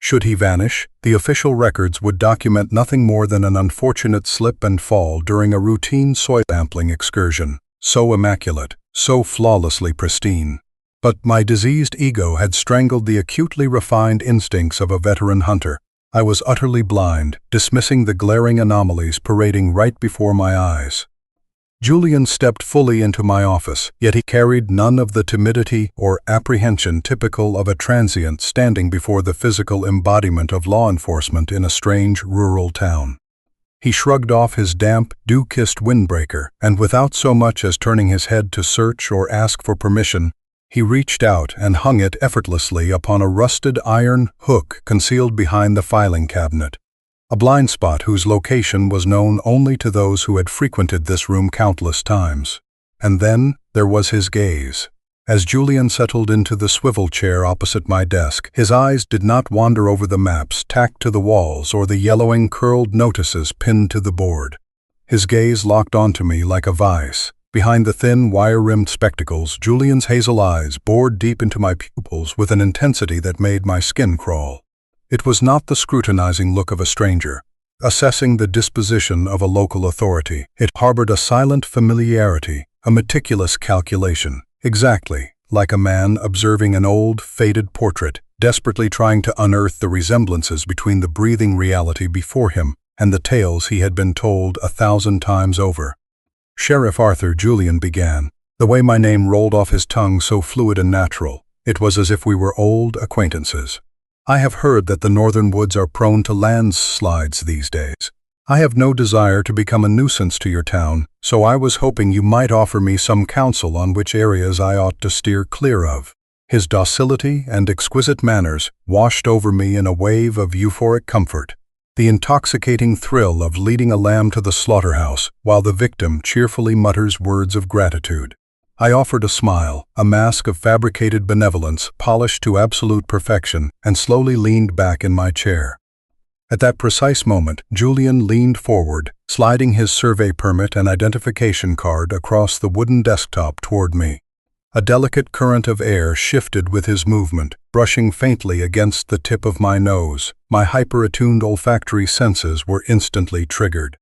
Should he vanish, the official records would document nothing more than an unfortunate slip and fall during a routine soil sampling excursion, so immaculate, so flawlessly pristine. But my diseased ego had strangled the acutely refined instincts of a veteran hunter. I was utterly blind, dismissing the glaring anomalies parading right before my eyes. Julian stepped fully into my office, yet he carried none of the timidity or apprehension typical of a transient standing before the physical embodiment of law enforcement in a strange rural town. He shrugged off his damp, dew-kissed windbreaker, and without so much as turning his head to search or ask for permission, he reached out and hung it effortlessly upon a rusted iron hook concealed behind the filing cabinet. A blind spot whose location was known only to those who had frequented this room countless times. And then there was his gaze. As Julian settled into the swivel chair opposite my desk, his eyes did not wander over the maps tacked to the walls or the yellowing curled notices pinned to the board. His gaze locked onto me like a vice. Behind the thin, wire-rimmed spectacles, Julian's hazel eyes bored deep into my pupils with an intensity that made my skin crawl. It was not the scrutinizing look of a stranger, assessing the disposition of a local authority. It harbored a silent familiarity, a meticulous calculation, exactly like a man observing an old, faded portrait, desperately trying to unearth the resemblances between the breathing reality before him and the tales he had been told 1,000 times over. "Sheriff Arthur," Julian began, the way my name rolled off his tongue so fluid and natural. It was as if we were old acquaintances. "I have heard that the northern woods are prone to landslides these days. I have no desire to become a nuisance to your town, so I was hoping you might offer me some counsel on which areas I ought to steer clear of." His docility and exquisite manners washed over me in a wave of euphoric comfort, the intoxicating thrill of leading a lamb to the slaughterhouse while the victim cheerfully mutters words of gratitude. I offered a smile, a mask of fabricated benevolence polished to absolute perfection, and slowly leaned back in my chair. At that precise moment, Julian leaned forward, sliding his survey permit and identification card across the wooden desktop toward me. A delicate current of air shifted with his movement, brushing faintly against the tip of my nose. My hyper-attuned olfactory senses were instantly triggered.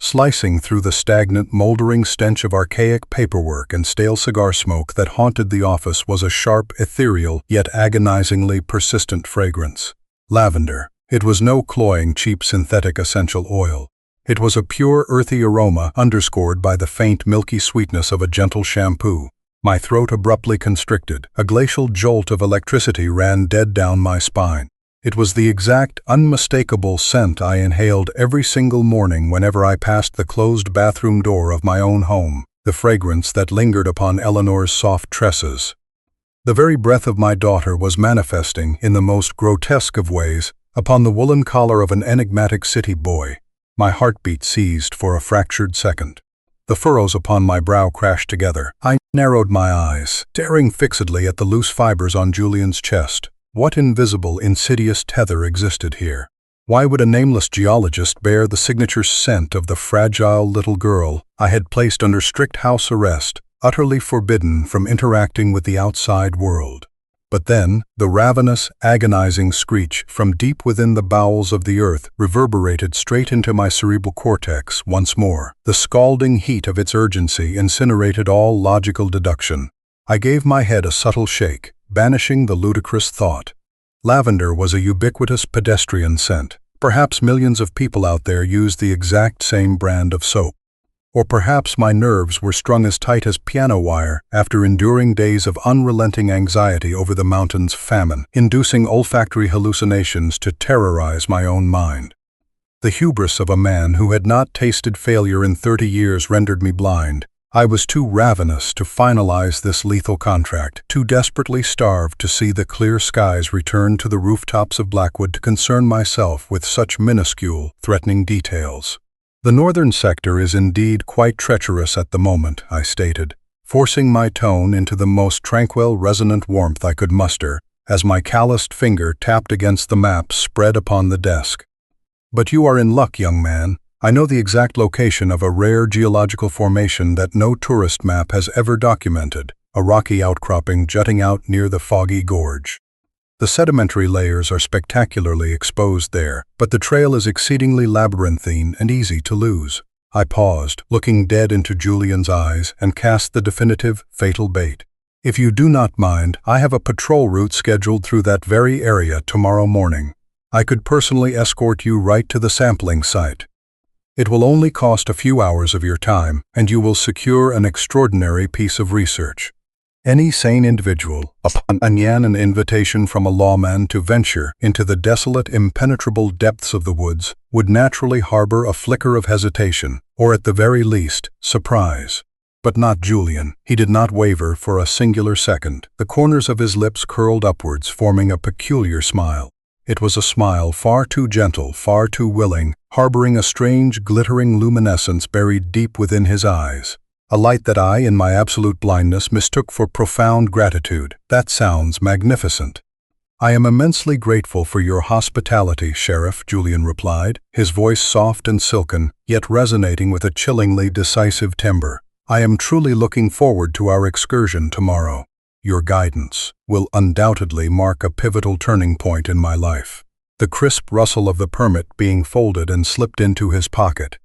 Slicing through the stagnant, moldering stench of archaic paperwork and stale cigar smoke that haunted the office was a sharp, ethereal, yet agonizingly persistent fragrance. Lavender. It was no cloying, cheap synthetic essential oil. It was a pure, earthy aroma underscored by the faint, milky sweetness of a gentle shampoo. My throat abruptly constricted. A glacial jolt of electricity ran dead down my spine. It was the exact, unmistakable scent I inhaled every single morning whenever I passed the closed bathroom door of my own home, the fragrance that lingered upon Eleanor's soft tresses. The very breath of my daughter was manifesting, in the most grotesque of ways, upon the woolen collar of an enigmatic city boy. My heartbeat seized for a fractured second. The furrows upon my brow crashed together. I narrowed my eyes, staring fixedly at the loose fibers on Julian's chest. What invisible, insidious tether existed here? Why would a nameless geologist bear the signature scent of the fragile little girl I had placed under strict house arrest, utterly forbidden from interacting with the outside world? But then, the ravenous, agonizing screech from deep within the bowels of the earth reverberated straight into my cerebral cortex once more. The scalding heat of its urgency incinerated all logical deduction. I gave my head a subtle shake, banishing the ludicrous thought. Lavender was a ubiquitous pedestrian scent. Perhaps millions of people out there used the exact same brand of soap. Or perhaps my nerves were strung as tight as piano wire after enduring days of unrelenting anxiety over the mountain's famine, inducing olfactory hallucinations to terrorize my own mind. The hubris of a man who had not tasted failure in 30 years rendered me blind. I was too ravenous to finalize this lethal contract, too desperately starved to see the clear skies return to the rooftops of Blackwood to concern myself with such minuscule, threatening details. "The northern sector is indeed quite treacherous at the moment," I stated, forcing my tone into the most tranquil, resonant warmth I could muster, as my calloused finger tapped against the map spread upon the desk. "But you are in luck, young man. I know the exact location of a rare geological formation that no tourist map has ever documented, a rocky outcropping jutting out near the Foggy Gorge. The sedimentary layers are spectacularly exposed there, but the trail is exceedingly labyrinthine and easy to lose." I paused, looking dead into Julian's eyes, and cast the definitive, fatal bait. "If you do not mind, I have a patrol route scheduled through that very area tomorrow morning. I could personally escort you right to the sampling site. It will only cost a few hours of your time, and you will secure an extraordinary piece of research. Any sane individual, upon an invitation from a lawman to venture into the desolate, impenetrable depths of the woods, would naturally harbor a flicker of hesitation, or at the very least, surprise. But not Julian. He did not waver for a singular second. The corners of his lips curled upwards, forming a peculiar smile. It was a smile far too gentle, far too willing, harboring a strange, glittering luminescence buried deep within his eyes. A light that I, in my absolute blindness, mistook for profound gratitude. "That sounds magnificent." "I am immensely grateful for your hospitality, Sheriff," Julian replied, his voice soft and silken, yet resonating with a chillingly decisive timbre. "I am truly looking forward to our excursion tomorrow. Your guidance will undoubtedly mark a pivotal turning point in my life." The crisp rustle of the permit being folded and slipped into his pocket.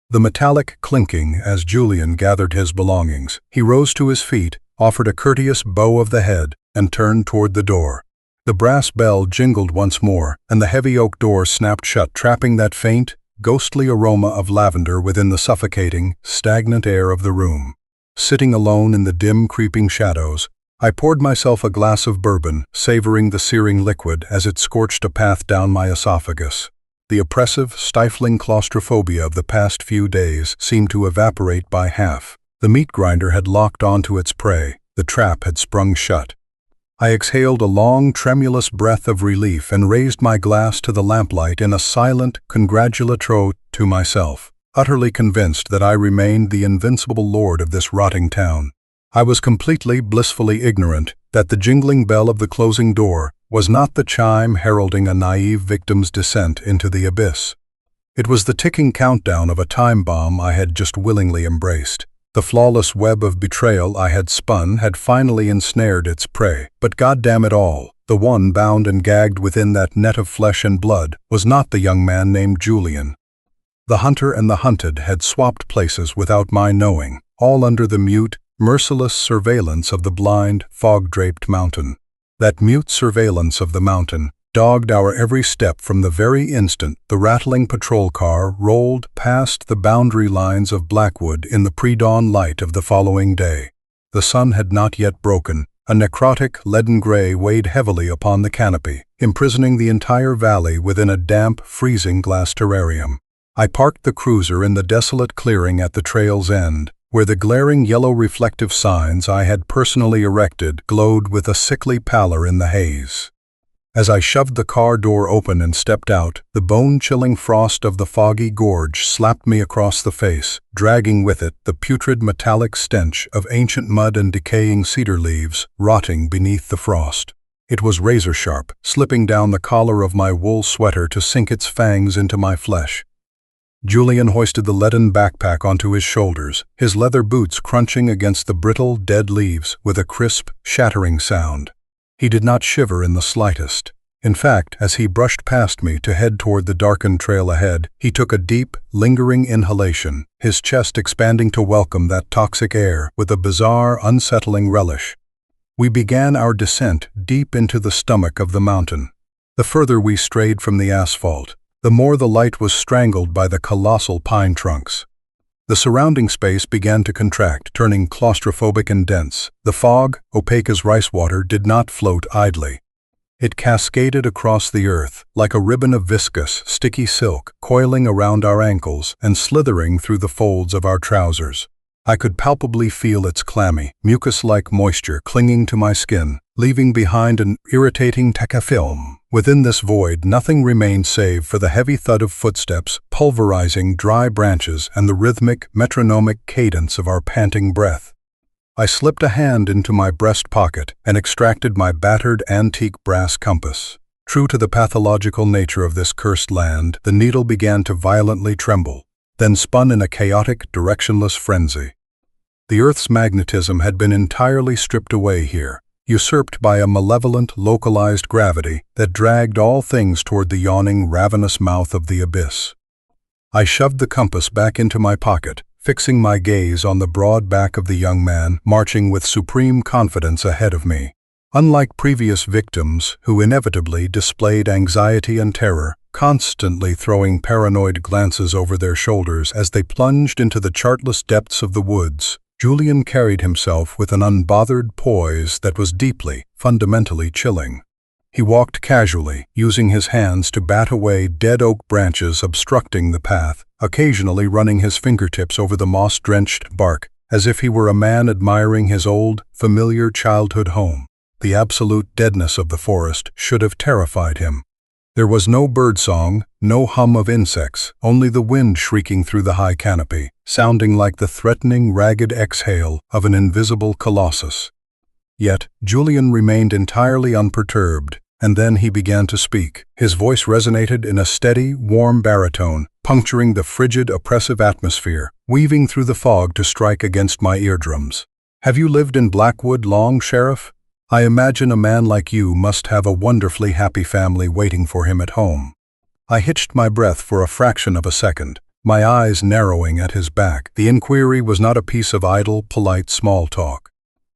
The metallic clinking as Julian gathered his belongings. He rose to his feet, offered a courteous bow of the head, and turned toward the door. The brass bell jingled once more, and the heavy oak door snapped shut, trapping that faint, ghostly aroma of lavender within the suffocating, stagnant air of the room. Sitting alone in the dim, creeping shadows, I poured myself a glass of bourbon, savoring the searing liquid as it scorched a path down my esophagus. The oppressive, stifling claustrophobia of the past few days seemed to evaporate by half. The meat grinder had locked onto its prey. The trap had sprung shut. I exhaled a long, tremulous breath of relief and raised my glass to the lamplight in a silent congratulatory to myself, utterly convinced that I remained the invincible lord of this rotting town. I was completely, blissfully ignorant that the jingling bell of the closing door was not the chime heralding a naive victim's descent into the abyss. It was the ticking countdown of a time bomb I had just willingly embraced. The flawless web of betrayal I had spun had finally ensnared its prey. But goddamn it all, the one bound and gagged within that net of flesh and blood was not the young man named Julian. The hunter and the hunted had swapped places without my knowing, all under the mute, merciless surveillance of the blind, fog-draped mountain. That mute surveillance of the mountain dogged our every step from the very instant the rattling patrol car rolled past the boundary lines of Blackwood in the pre-dawn light of the following day. The sun had not yet broken. A necrotic, leaden gray weighed heavily upon the canopy, imprisoning the entire valley within a damp, freezing glass terrarium. I parked the cruiser in the desolate clearing at the trail's end, where the glaring yellow reflective signs I had personally erected glowed with a sickly pallor in the haze. As I shoved the car door open and stepped out, the bone-chilling frost of the Foggy Gorge slapped me across the face, dragging with it the putrid metallic stench of ancient mud and decaying cedar leaves rotting beneath the frost. It was razor-sharp, slipping down the collar of my wool sweater to sink its fangs into my flesh. Julian hoisted the leaden backpack onto his shoulders, his leather boots crunching against the brittle, dead leaves with a crisp, shattering sound. He did not shiver in the slightest. In fact, as he brushed past me to head toward the darkened trail ahead, he took a deep, lingering inhalation, his chest expanding to welcome that toxic air with a bizarre, unsettling relish. We began our descent deep into the stomach of the mountain. The further we strayed from the asphalt, the more the light was strangled by the colossal pine trunks. The surrounding space began to contract, turning claustrophobic and dense. The fog, opaque as rice water, did not float idly. It cascaded across the earth, like a ribbon of viscous, sticky silk, coiling around our ankles and slithering through the folds of our trousers. I could palpably feel its clammy, mucus-like moisture clinging to my skin, leaving behind an irritating film. Within this void, nothing remained save for the heavy thud of footsteps, pulverizing dry branches, and the rhythmic, metronomic cadence of our panting breath. I slipped a hand into my breast pocket and extracted my battered antique brass compass. True to the pathological nature of this cursed land, the needle began to violently tremble, then spun in a chaotic, directionless frenzy. The Earth's magnetism had been entirely stripped away here, usurped by a malevolent, localized gravity that dragged all things toward the yawning, ravenous mouth of the abyss. I shoved the compass back into my pocket, fixing my gaze on the broad back of the young man marching with supreme confidence ahead of me. Unlike previous victims who inevitably displayed anxiety and terror, constantly throwing paranoid glances over their shoulders as they plunged into the chartless depths of the woods, Julian carried himself with an unbothered poise that was deeply, fundamentally chilling. He walked casually, using his hands to bat away dead oak branches obstructing the path, occasionally running his fingertips over the moss-drenched bark, as if he were a man admiring his old, familiar childhood home. The absolute deadness of the forest should have terrified him. There was no birdsong, no hum of insects, only the wind shrieking through the high canopy, sounding like the threatening, ragged exhale of an invisible colossus. Yet, Julian remained entirely unperturbed, and then he began to speak. His voice resonated in a steady, warm baritone, puncturing the frigid, oppressive atmosphere, weaving through the fog to strike against my eardrums. "Have you lived in Blackwood long, Sheriff? I imagine a man like you must have a wonderfully happy family waiting for him at home." I hitched my breath for a fraction of a second, my eyes narrowing at his back. The inquiry was not a piece of idle, polite small talk.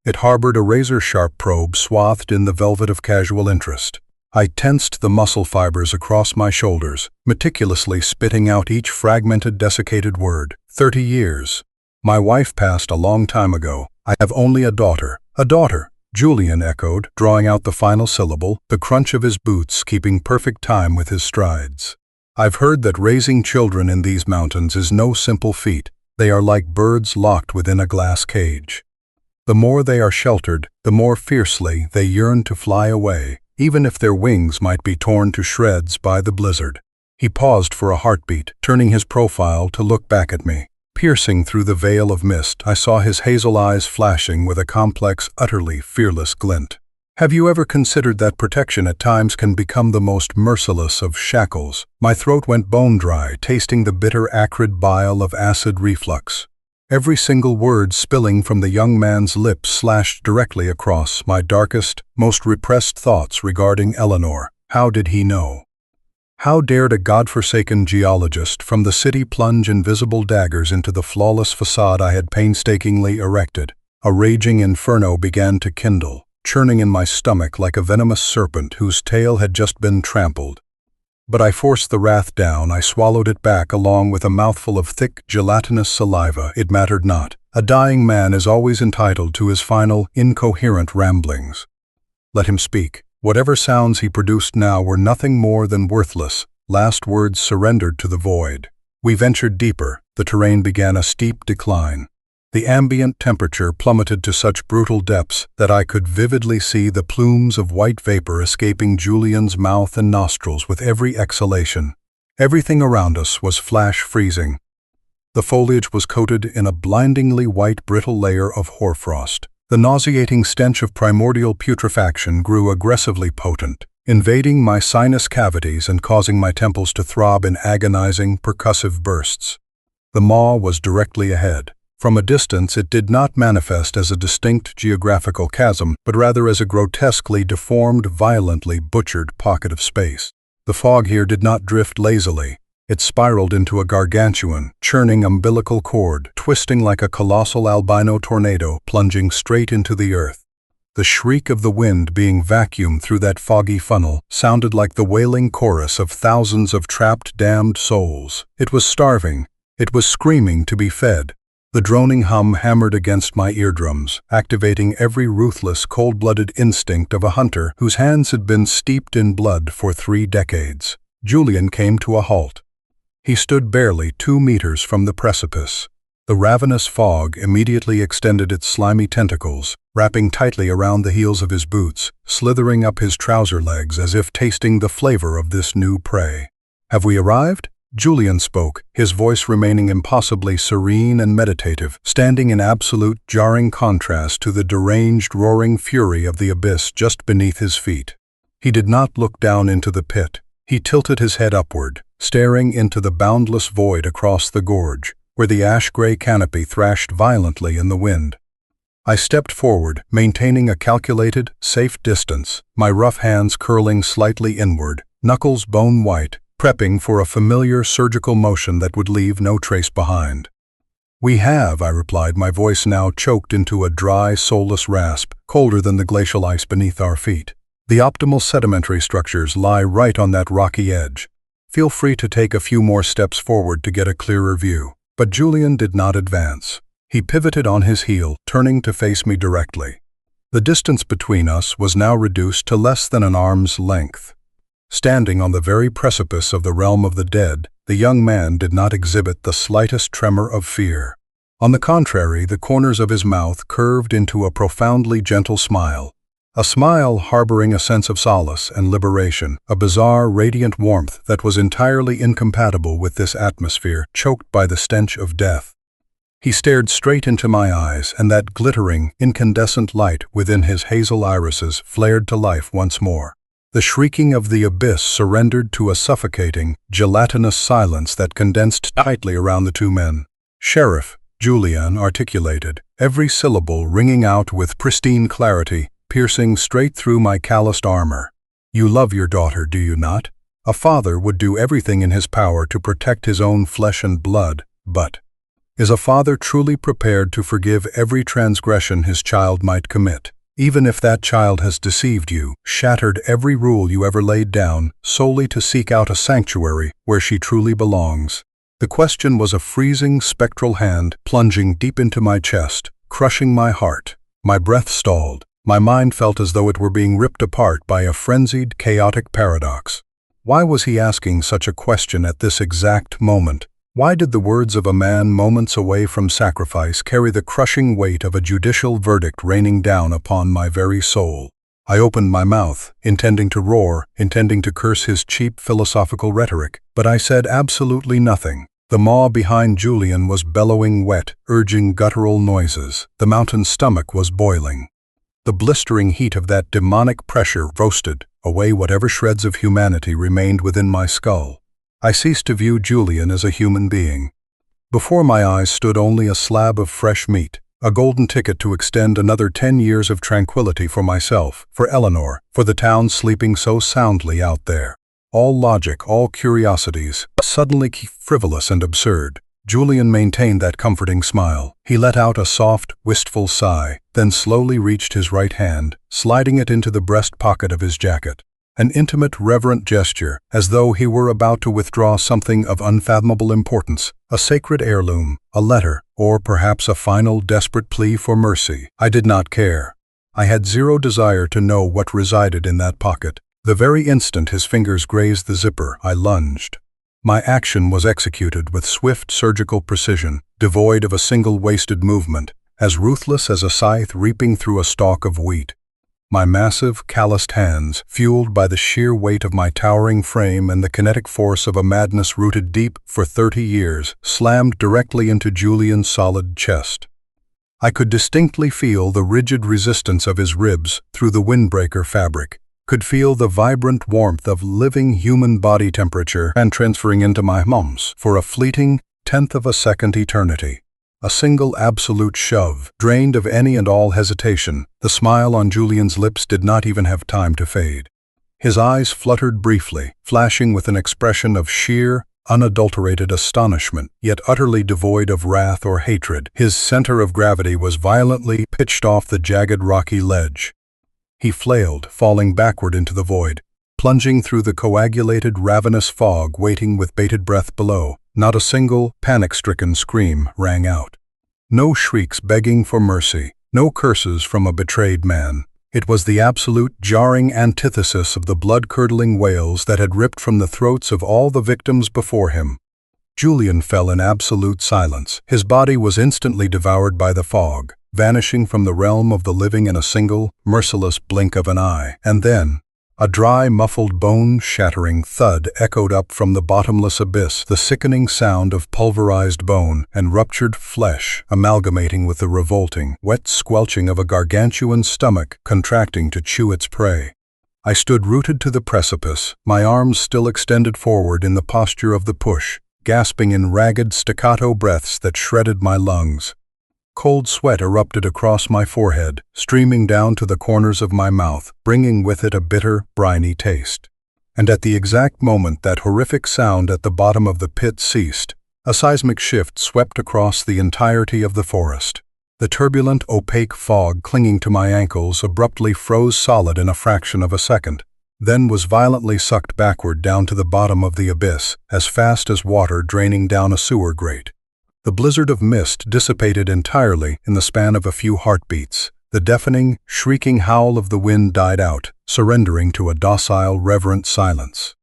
It harbored a razor-sharp probe swathed in the velvet of casual interest. I tensed the muscle fibers across my shoulders, meticulously spitting out each fragmented, desiccated word. 30 years. My wife passed a long time ago. I have only a daughter. A daughter, Julian echoed, drawing out the final syllable, the crunch of his boots keeping perfect time with his strides. I've heard that raising children in these mountains is no simple feat. They are like birds locked within a glass cage. The more they are sheltered, the more fiercely they yearn to fly away, even if their wings might be torn to shreds by the blizzard. He paused for a heartbeat, turning his profile to look back at me. Piercing through the veil of mist, I saw his hazel eyes flashing with a complex, utterly fearless glint. Have you ever considered that protection at times can become the most merciless of shackles? My throat went bone-dry, tasting the bitter, acrid bile of acid reflux. Every single word spilling from the young man's lips slashed directly across my darkest, most repressed thoughts regarding Eleanor. How did he know? How dared a godforsaken geologist from the city plunge invisible daggers into the flawless facade I had painstakingly erected? A raging inferno began to kindle, churning in my stomach like a venomous serpent whose tail had just been trampled. But I forced the wrath down. I swallowed it back along with a mouthful of thick, gelatinous saliva. It mattered not. A dying man is always entitled to his final, incoherent ramblings. Let him speak. Whatever sounds he produced now were nothing more than worthless, last words surrendered to the void. We ventured deeper. The terrain began a steep decline. The ambient temperature plummeted to such brutal depths that I could vividly see the plumes of white vapor escaping Julian's mouth and nostrils with every exhalation. Everything around us was flash freezing. The foliage was coated in a blindingly white brittle layer of hoarfrost. The nauseating stench of primordial putrefaction grew aggressively potent, invading my sinus cavities and causing my temples to throb in agonizing, percussive bursts. The maw was directly ahead. From a distance, it did not manifest as a distinct geographical chasm, but rather as a grotesquely deformed, violently butchered pocket of space. The fog here did not drift lazily. It spiraled into a gargantuan, churning umbilical cord, twisting like a colossal albino tornado, plunging straight into the earth. The shriek of the wind being vacuumed through that foggy funnel sounded like the wailing chorus of thousands of trapped, damned souls. It was starving, It was screaming to be fed. The droning hum hammered against my eardrums, activating every ruthless, cold-blooded instinct of a hunter whose hands had been steeped in blood for 3 decades. Julian came to a halt. He stood barely 2 meters from the precipice. The ravenous fog immediately extended its slimy tentacles, wrapping tightly around the heels of his boots, slithering up his trouser legs as if tasting the flavor of this new prey. "Have we arrived?" Julian spoke, his voice remaining impossibly serene and meditative, standing in absolute, jarring contrast to the deranged, roaring fury of the abyss just beneath his feet. He did not look down into the pit. He tilted his head upward, staring into the boundless void across the gorge, where the ash-gray canopy thrashed violently in the wind. I stepped forward, maintaining a calculated, safe distance, my rough hands curling slightly inward, knuckles bone-white, prepping for a familiar surgical motion that would leave no trace behind. "We have," I replied, my voice now choked into a dry, soulless rasp, colder than the glacial ice beneath our feet. "The optimal sedimentary structures lie right on that rocky edge. Feel free to take a few more steps forward to get a clearer view." But Julian did not advance. He pivoted on his heel, turning to face me directly. The distance between us was now reduced to less than an arm's length. Standing on the very precipice of the realm of the dead, the young man did not exhibit the slightest tremor of fear. On the contrary, the corners of his mouth curved into a profoundly gentle smile, a smile harboring a sense of solace and liberation, a bizarre, radiant warmth that was entirely incompatible with this atmosphere choked by the stench of death. He stared straight into my eyes, and that glittering, incandescent light within his hazel irises flared to life once more. The shrieking of the abyss surrendered to a suffocating, gelatinous silence that condensed tightly around the 2 men. "Sheriff," Julian articulated, every syllable ringing out with pristine clarity, piercing straight through my calloused armor. "You love your daughter, do you not? A father would do everything in his power to protect his own flesh and blood, but is a father truly prepared to forgive every transgression his child might commit? Even if that child has deceived you, shattered every rule you ever laid down, solely to seek out a sanctuary where she truly belongs?" The question was a freezing, spectral hand plunging deep into my chest, crushing my heart. My breath stalled. My mind felt as though it were being ripped apart by a frenzied, chaotic paradox. Why was he asking such a question at this exact moment? Why did the words of a man moments away from sacrifice carry the crushing weight of a judicial verdict raining down upon my very soul? I opened my mouth, intending to roar, intending to curse his cheap philosophical rhetoric, but I said absolutely nothing. The maw behind Julian was bellowing wet, urging guttural noises. The mountain's stomach was boiling. The blistering heat of that demonic pressure roasted away whatever shreds of humanity remained within my skull. I ceased to view Julian as a human being. Before my eyes stood only a slab of fresh meat, a golden ticket to extend another 10 years of tranquility for myself, for Eleanor, for the town sleeping so soundly out there. All logic, all curiosities, suddenly frivolous and absurd. Julian maintained that comforting smile. He let out a soft, wistful sigh, then slowly reached his right hand, sliding it into the breast pocket of his jacket. An intimate, reverent gesture, as though he were about to withdraw something of unfathomable importance, a sacred heirloom, a letter, or perhaps a final, desperate plea for mercy. I did not care. I had zero desire to know what resided in that pocket. The very instant his fingers grazed the zipper, I lunged. My action was executed with swift surgical precision, devoid of a single wasted movement, as ruthless as a scythe reaping through a stalk of wheat. My massive, calloused hands, fueled by the sheer weight of my towering frame and the kinetic force of a madness rooted deep for 30 years, slammed directly into Julian's solid chest. I could distinctly feel the rigid resistance of his ribs through the windbreaker fabric, could feel the vibrant warmth of living human body temperature and transferring into my mums for a fleeting, tenth of a second eternity. A single absolute shove, drained of any and all hesitation. The smile on Julian's lips did not even have time to fade. His eyes fluttered briefly, flashing with an expression of sheer, unadulterated astonishment, yet utterly devoid of wrath or hatred. His center of gravity was violently pitched off the jagged rocky ledge. He flailed, falling backward into the void. plunging through the coagulated, ravenous fog, waiting with bated breath below. Not a single, panic-stricken scream rang out. No shrieks begging for mercy, no curses from a betrayed man. It was the absolute, jarring antithesis of the blood-curdling wails that had ripped from the throats of all the victims before him. Julian fell in absolute silence. His body was instantly devoured by the fog, vanishing from the realm of the living in a single, merciless blink of an eye. And then, a dry, muffled, bone-shattering thud echoed up from the bottomless abyss, the sickening sound of pulverized bone and ruptured flesh amalgamating with the revolting, wet squelching of a gargantuan stomach contracting to chew its prey. I stood rooted to the precipice, my arms still extended forward in the posture of the push, gasping in ragged, staccato breaths that shredded my lungs. Cold sweat erupted across my forehead, streaming down to the corners of my mouth, bringing with it a bitter, briny taste. And at the exact moment that horrific sound at the bottom of the pit ceased, a seismic shift swept across the entirety of the forest. The turbulent, opaque fog clinging to my ankles abruptly froze solid in a fraction of a second, then was violently sucked backward down to the bottom of the abyss, as fast as water draining down a sewer grate. The blizzard of mist dissipated entirely in the span of a few heartbeats. The deafening, shrieking howl of the wind died out, surrendering to a docile, reverent silence.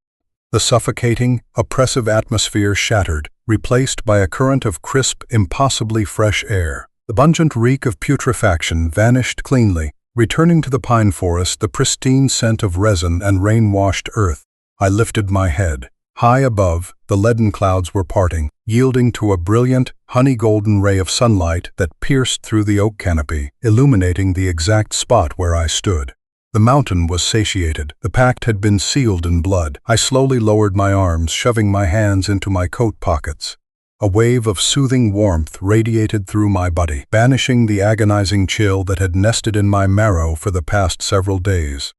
The suffocating, oppressive atmosphere shattered, replaced by a current of crisp, impossibly fresh air. The pungent reek of putrefaction vanished cleanly, returning to the pine forest the pristine scent of resin and rain-washed earth. I lifted my head. High above, the leaden clouds were parting, yielding to a brilliant, honey-golden ray of sunlight that pierced through the oak canopy, illuminating the exact spot where I stood. The mountain was satiated. The pact had been sealed in blood. I slowly lowered my arms, shoving my hands into my coat pockets. A wave of soothing warmth radiated through my body, banishing the agonizing chill that had nested in my marrow for the past several days.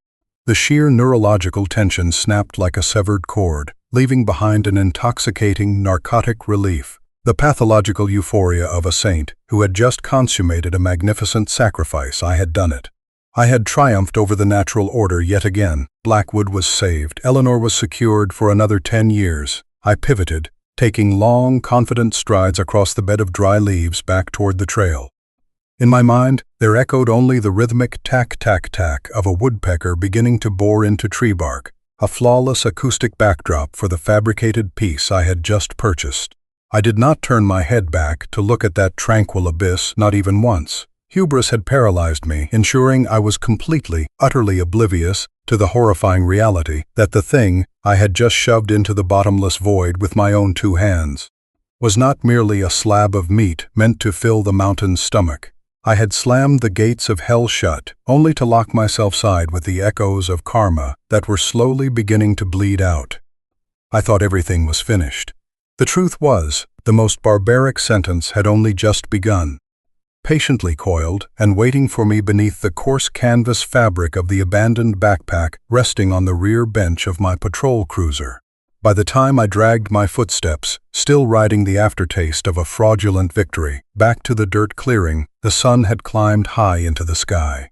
The sheer neurological tension snapped like a severed cord, leaving behind an intoxicating, narcotic relief, the pathological euphoria of a saint who had just consummated a magnificent sacrifice. I had done it. I had triumphed over the natural order yet again. Blackwood was saved. Eleanor was secured for another 10 years. I pivoted, taking long, confident strides across the bed of dry leaves back toward the trail. In my mind, there echoed only the rhythmic tack-tack-tack of a woodpecker beginning to bore into tree bark, a flawless acoustic backdrop for the fabricated piece I had just purchased. I did not turn my head back to look at that tranquil abyss, not even once. Hubris had paralyzed me, ensuring I was completely, utterly oblivious to the horrifying reality that the thing I had just shoved into the bottomless void with my own 2 hands was not merely a slab of meat meant to fill the mountain's stomach. I had slammed the gates of hell shut, only to lock myself side with the echoes of karma that were slowly beginning to bleed out. I thought everything was finished. The truth was, the most barbaric sentence had only just begun. Patiently coiled and waiting for me beneath the coarse canvas fabric of the abandoned backpack resting on the rear bench of my patrol cruiser. By the time I dragged my footsteps, still riding the aftertaste of a fraudulent victory, back to the dirt clearing, the sun had climbed high into the sky.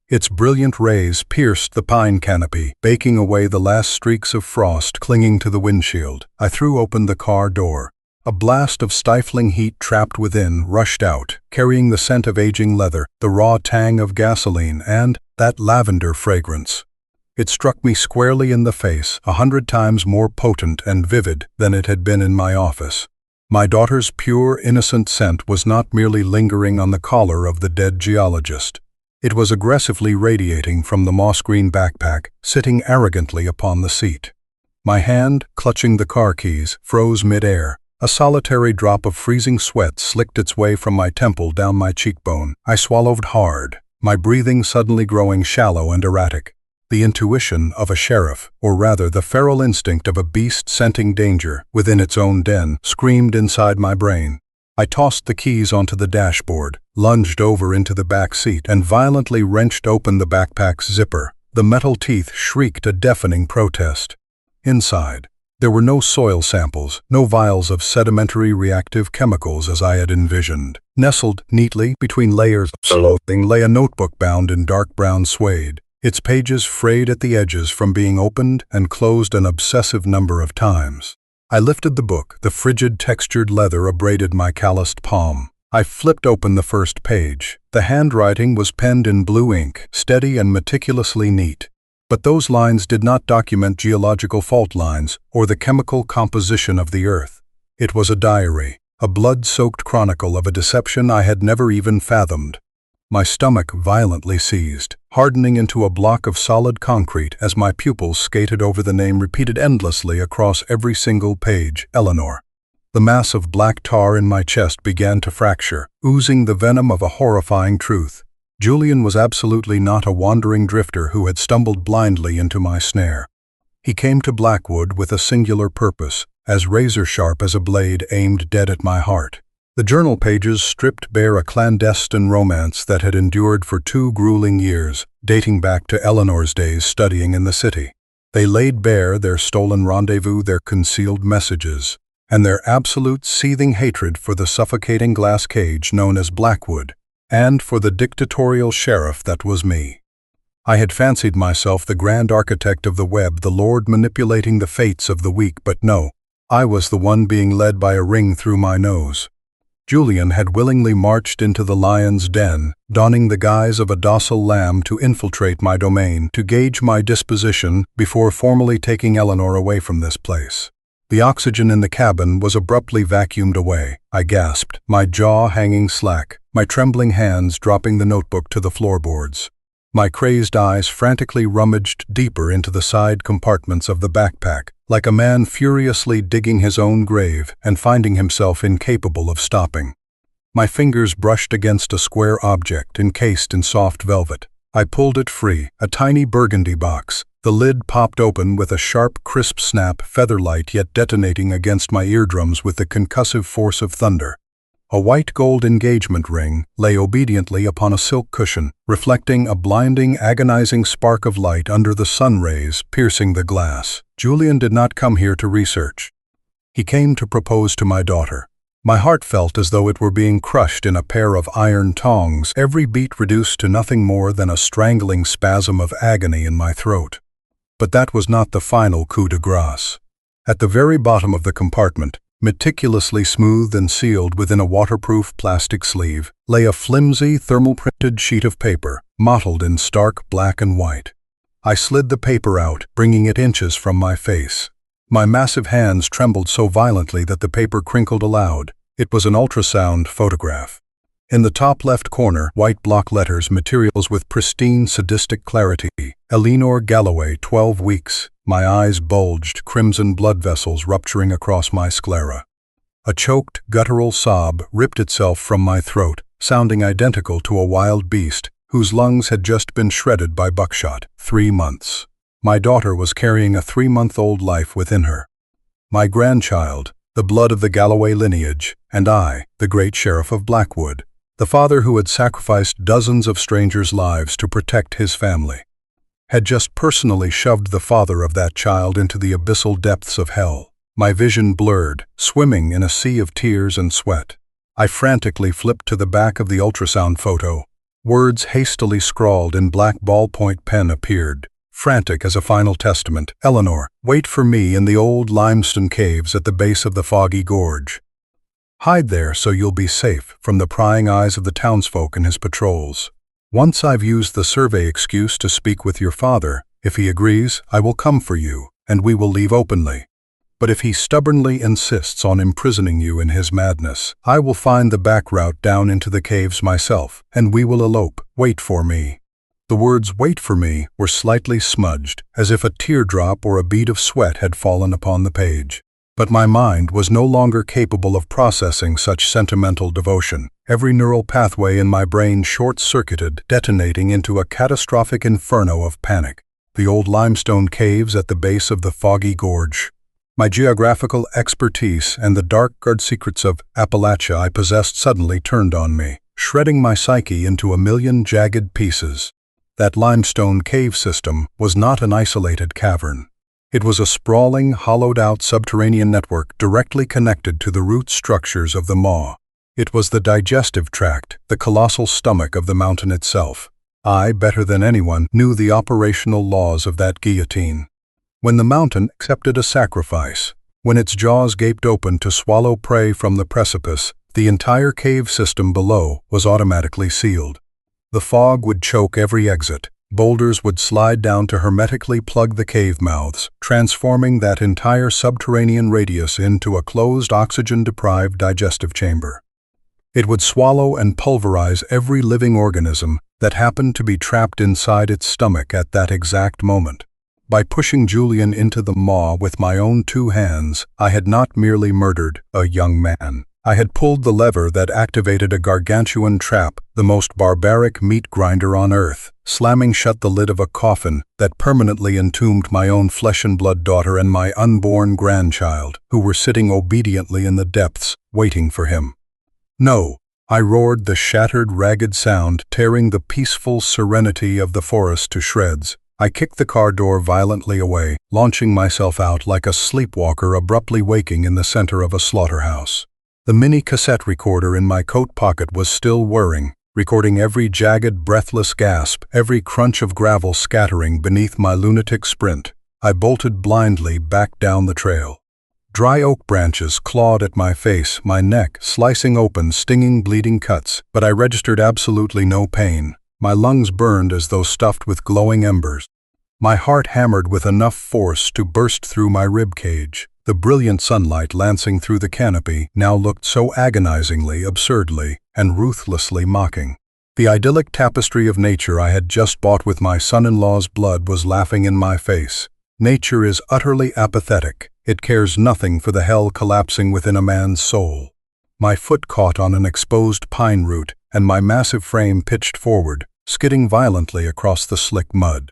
Its brilliant rays pierced the pine canopy, baking away the last streaks of frost clinging to the windshield. I threw open the car door. A blast of stifling heat trapped within rushed out, carrying the scent of aging leather, the raw tang of gasoline, and that lavender fragrance. It struck me squarely in the face, 100 times more potent and vivid than it had been in my office. My daughter's pure, innocent scent was not merely lingering on the collar of the dead geologist. It was aggressively radiating from the moss-green backpack, sitting arrogantly upon the seat. My hand, clutching the car keys, froze mid-air. A solitary drop of freezing sweat slicked its way from my temple down my cheekbone. I swallowed hard, my breathing suddenly growing shallow and erratic. The intuition of a sheriff, or rather the feral instinct of a beast scenting danger within its own den, screamed inside my brain. I tossed the keys onto the dashboard, lunged over into the back seat, and violently wrenched open the backpack's zipper. The metal teeth shrieked a deafening protest. Inside, there were no soil samples, no vials of sedimentary reactive chemicals as I had envisioned. Nestled neatly between layers of clothing lay a notebook bound in dark brown suede. its pages frayed at the edges from being opened and closed an obsessive number of times. I lifted the book, the frigid textured leather abraded my calloused palm. I flipped open the first page. The handwriting was penned in blue ink, steady and meticulously neat. But those lines did not document geological fault lines or the chemical composition of the earth. It was a diary, a blood-soaked chronicle of a deception I had never even fathomed. My stomach violently seized, hardening into a block of solid concrete as my pupils skated over the name repeated endlessly across every single page, Eleanor. The mass of black tar in my chest began to fracture, oozing the venom of a horrifying truth. Julian was absolutely not a wandering drifter who had stumbled blindly into my snare. He came to Blackwood with a singular purpose, as razor-sharp as a blade aimed dead at my heart. The journal pages stripped bare a clandestine romance that had endured for 2 grueling years, dating back to Eleanor's days studying in the city. They laid bare their stolen rendezvous, their concealed messages, and their absolute seething hatred for the suffocating glass cage known as Blackwood, and for the dictatorial sheriff that was me. I had fancied myself the grand architect of the web, the lord manipulating the fates of the weak, but no, I was the one being led by a ring through my nose. Julian had willingly marched into the lion's den, donning the guise of a docile lamb to infiltrate my domain, to gauge my disposition before formally taking Eleanor away from this place. The oxygen in the cabin was abruptly vacuumed away. I gasped, my jaw hanging slack, my trembling hands dropping the notebook to the floorboards. My crazed eyes frantically rummaged deeper into the side compartments of the backpack, like a man furiously digging his own grave and finding himself incapable of stopping. My fingers brushed against a square object encased in soft velvet. I pulled it free, a tiny burgundy box. The lid popped open with a sharp, crisp snap, feather-light yet detonating against my eardrums with the concussive force of thunder. A white gold engagement ring lay obediently upon a silk cushion, reflecting a blinding, agonizing spark of light under the sun rays piercing the glass. Julian did not come here to research. He came to propose to my daughter. My heart felt as though it were being crushed in a pair of iron tongs, every beat reduced to nothing more than a strangling spasm of agony in my throat. But that was not the final coup de grace. At the very bottom of the compartment, meticulously smoothed and sealed within a waterproof plastic sleeve, lay a flimsy, thermal-printed sheet of paper, mottled in stark black and white. I slid the paper out, bringing it inches from my face. My massive hands trembled so violently that the paper crinkled aloud. It was an ultrasound photograph. In the top left corner, white block letters, materials with pristine, sadistic clarity. Eleanor Galloway, 12 weeks. My eyes bulged, crimson blood vessels rupturing across my sclera. A choked, guttural sob ripped itself from my throat, sounding identical to a wild beast whose lungs had just been shredded by buckshot. 3 months. My daughter was carrying a 3-month-old life within her. My grandchild, the blood of the Galloway lineage, and I, the great sheriff of Blackwood, the father who had sacrificed dozens of strangers' lives to protect his family, had just personally shoved the father of that child into the abyssal depths of hell. My vision blurred, swimming in a sea of tears and sweat. I frantically flipped to the back of the ultrasound photo. Words hastily scrawled in black ballpoint pen appeared, frantic as a final testament. Eleanor, wait for me in the old limestone caves at the base of the foggy gorge. Hide there so you'll be safe from the prying eyes of the townsfolk and his patrols. Once I've used the survey excuse to speak with your father, if he agrees, I will come for you, and we will leave openly. But if he stubbornly insists on imprisoning you in his madness, I will find the back route down into the caves myself, and we will elope. Wait for me. The words "wait for me" were slightly smudged, as if a teardrop or a bead of sweat had fallen upon the page. But my mind was no longer capable of processing such sentimental devotion. Every neural pathway in my brain short-circuited, detonating into a catastrophic inferno of panic. The old limestone caves at the base of the foggy gorge. My geographical expertise and the dark guard secrets of Appalachia I possessed suddenly turned on me, shredding my psyche into a million jagged pieces. That limestone cave system was not an isolated cavern. It was a sprawling, hollowed-out subterranean network directly connected to the root structures of the maw. It was the digestive tract, the colossal stomach of the mountain itself. I, better than anyone, knew the operational laws of that guillotine. When the mountain accepted a sacrifice, when its jaws gaped open to swallow prey from the precipice, the entire cave system below was automatically sealed. The fog would choke every exit. Boulders would slide down to hermetically plug the cave mouths, transforming that entire subterranean radius into a closed, oxygen-deprived digestive chamber. It would swallow and pulverize every living organism that happened to be trapped inside its stomach at that exact moment. By pushing Julian into the maw with my own 2 hands, I had not merely murdered a young man. I had pulled the lever that activated a gargantuan trap, the most barbaric meat grinder on earth, slamming shut the lid of a coffin that permanently entombed my own flesh-and-blood daughter and my unborn grandchild, who were sitting obediently in the depths, waiting for him. No, I roared, the shattered, ragged sound tearing the peaceful serenity of the forest to shreds. I kicked the car door violently away, launching myself out like a sleepwalker abruptly waking in the center of a slaughterhouse. The mini cassette recorder in my coat pocket was still whirring, recording every jagged, breathless gasp, every crunch of gravel scattering beneath my lunatic sprint. I bolted blindly back down the trail. Dry oak branches clawed at my face, my neck, slicing open stinging, bleeding cuts, but I registered absolutely no pain. My lungs burned as though stuffed with glowing embers. My heart hammered with enough force to burst through my rib cage. The brilliant sunlight lancing through the canopy now looked so agonizingly, absurdly, and ruthlessly mocking. The idyllic tapestry of nature I had just bought with my son-in-law's blood was laughing in my face. Nature is utterly apathetic. It cares nothing for the hell collapsing within a man's soul. My foot caught on an exposed pine root, and my massive frame pitched forward, skidding violently across the slick mud.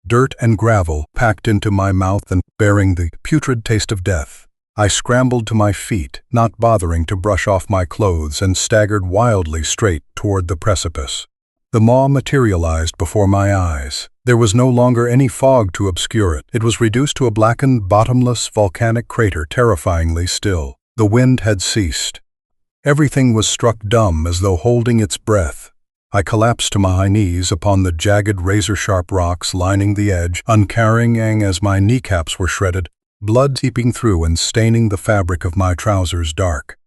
Dirt and gravel packed into my mouth and bearing the putrid taste of death. I scrambled to my feet, not bothering to brush off my clothes, and staggered wildly straight toward the precipice. The maw materialized before my eyes. There was no longer any fog to obscure it. It was reduced to a blackened, bottomless, volcanic crater, terrifyingly still. The wind had ceased. Everything was struck dumb as though holding its breath. I collapsed to my knees upon the jagged, razor-sharp rocks lining the edge, uncaring as my kneecaps were shredded, blood seeping through and staining the fabric of my trousers dark.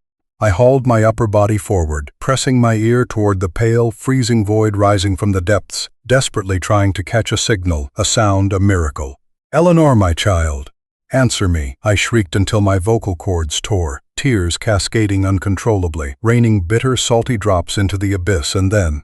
I hauled my upper body forward, pressing my ear toward the pale, freezing void rising from the depths, desperately trying to catch a signal, a sound, a miracle. "Eleanor, my child! Answer me!" I shrieked until my vocal cords tore, tears cascading uncontrollably, raining bitter, salty drops into the abyss, and then,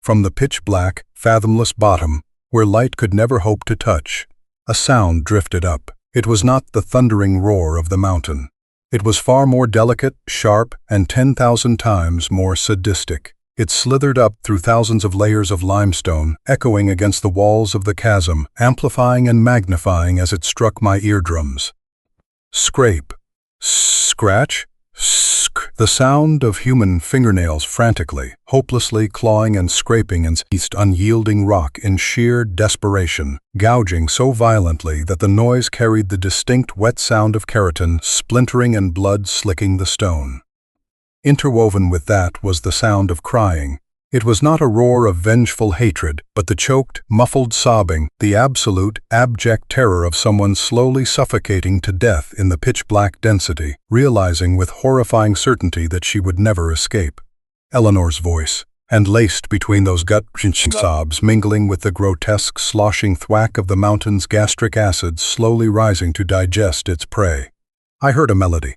from the pitch-black, fathomless bottom, where light could never hope to touch, a sound drifted up. It was not the thundering roar of the mountain. It was far more delicate, sharp, and 10,000 times more sadistic. It slithered up through thousands of layers of limestone, echoing against the walls of the chasm, amplifying and magnifying as it struck my eardrums. Scrape. Scratch. The sound of human fingernails frantically, hopelessly clawing and scraping and seized unyielding rock in sheer desperation, gouging so violently that the noise carried the distinct wet sound of keratin splintering and blood slicking the stone. Interwoven with that was the sound of crying. It was not a roar of vengeful hatred, but the choked, muffled sobbing, the absolute, abject terror of someone slowly suffocating to death in the pitch-black density, realizing with horrifying certainty that she would never escape. Eleanor's voice, and laced between those gut-wrenching sobs, mingling with the grotesque, sloshing thwack of the mountain's gastric acid slowly rising to digest its prey. I heard a melody.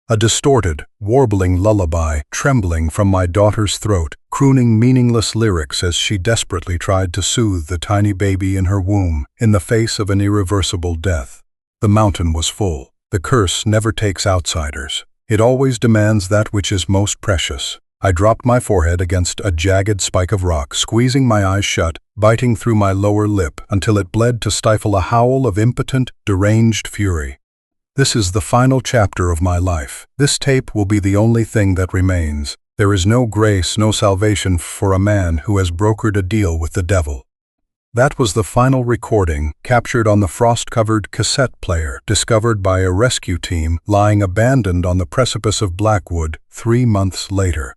A distorted, warbling lullaby trembling from my daughter's throat, crooning meaningless lyrics as she desperately tried to soothe the tiny baby in her womb in the face of an irreversible death. The mountain was full. The curse never takes outsiders. It always demands that which is most precious. I dropped my forehead against a jagged spike of rock, squeezing my eyes shut, biting through my lower lip until it bled to stifle a howl of impotent, deranged fury. This is the final chapter of my life. This tape will be the only thing that remains. There is no grace, no salvation for a man who has brokered a deal with the devil. That was the final recording, captured on the frost-covered cassette player, discovered by a rescue team lying abandoned on the precipice of Blackwood 3 months later.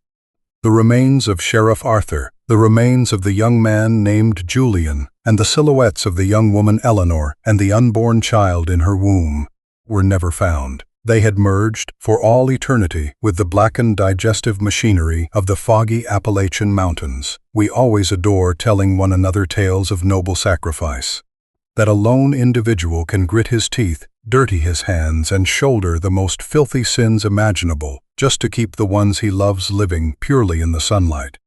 The remains of Sheriff Arthur, the remains of the young man named Julian, and the silhouettes of the young woman Eleanor and the unborn child in her womb were never found. They had merged, for all eternity, with the blackened digestive machinery of the foggy Appalachian mountains. We always adore telling one another tales of noble sacrifice. That a lone individual can grit his teeth, dirty his hands, and shoulder the most filthy sins imaginable, just to keep the ones he loves living purely in the sunlight.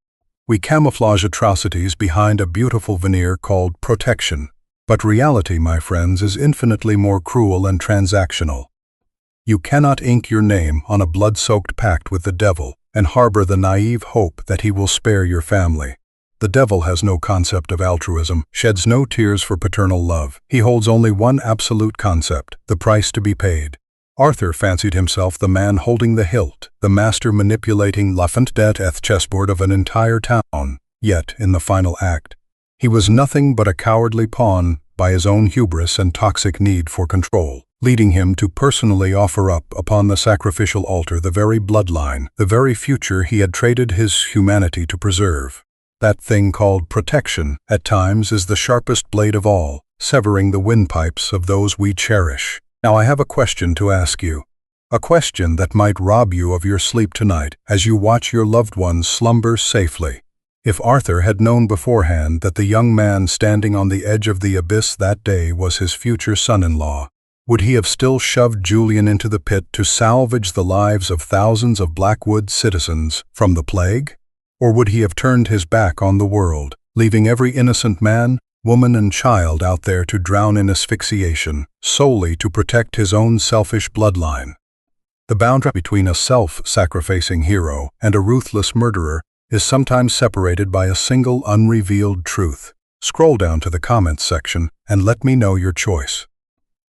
We camouflage atrocities behind a beautiful veneer called protection. But reality, my friends, is infinitely more cruel and transactional. You cannot ink your name on a blood-soaked pact with the devil and harbor the naive hope that he will spare your family. The devil has no concept of altruism, sheds no tears for paternal love. He holds only one absolute concept, the price to be paid. Arthur fancied himself the man holding the hilt, the master manipulating la fin-de-tête chessboard of an entire town. Yet, in the final act, he was nothing but a cowardly pawn by his own hubris and toxic need for control, leading him to personally offer up upon the sacrificial altar the very bloodline, the very future he had traded his humanity to preserve. That thing called protection, at times, is the sharpest blade of all, severing the windpipes of those we cherish. Now I have a question to ask you. A question that might rob you of your sleep tonight as you watch your loved ones slumber safely. If Arthur had known beforehand that the young man standing on the edge of the abyss that day was his future son-in-law, would he have still shoved Julian into the pit to salvage the lives of thousands of Blackwood citizens from the plague? Or would he have turned his back on the world, leaving every innocent man, woman, and child out there to drown in asphyxiation, solely to protect his own selfish bloodline? The boundary between a self-sacrificing hero and a ruthless murderer is sometimes separated by a single unrevealed truth. Scroll down to the comments section and let me know your choice.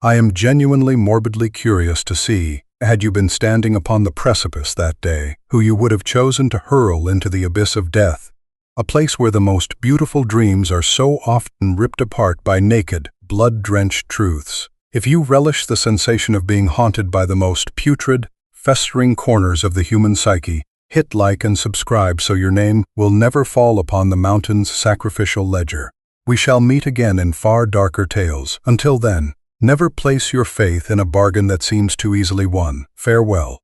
I am genuinely morbidly curious to see, had you been standing upon the precipice that day, who you would have chosen to hurl into the abyss of death, a place where the most beautiful dreams are so often ripped apart by naked, blood-drenched truths. If you relish the sensation of being haunted by the most putrid, festering corners of the human psyche, hit like and subscribe so your name will never fall upon the mountain's sacrificial ledger. We shall meet again in far darker tales. Until then, never place your faith in a bargain that seems too easily won. Farewell.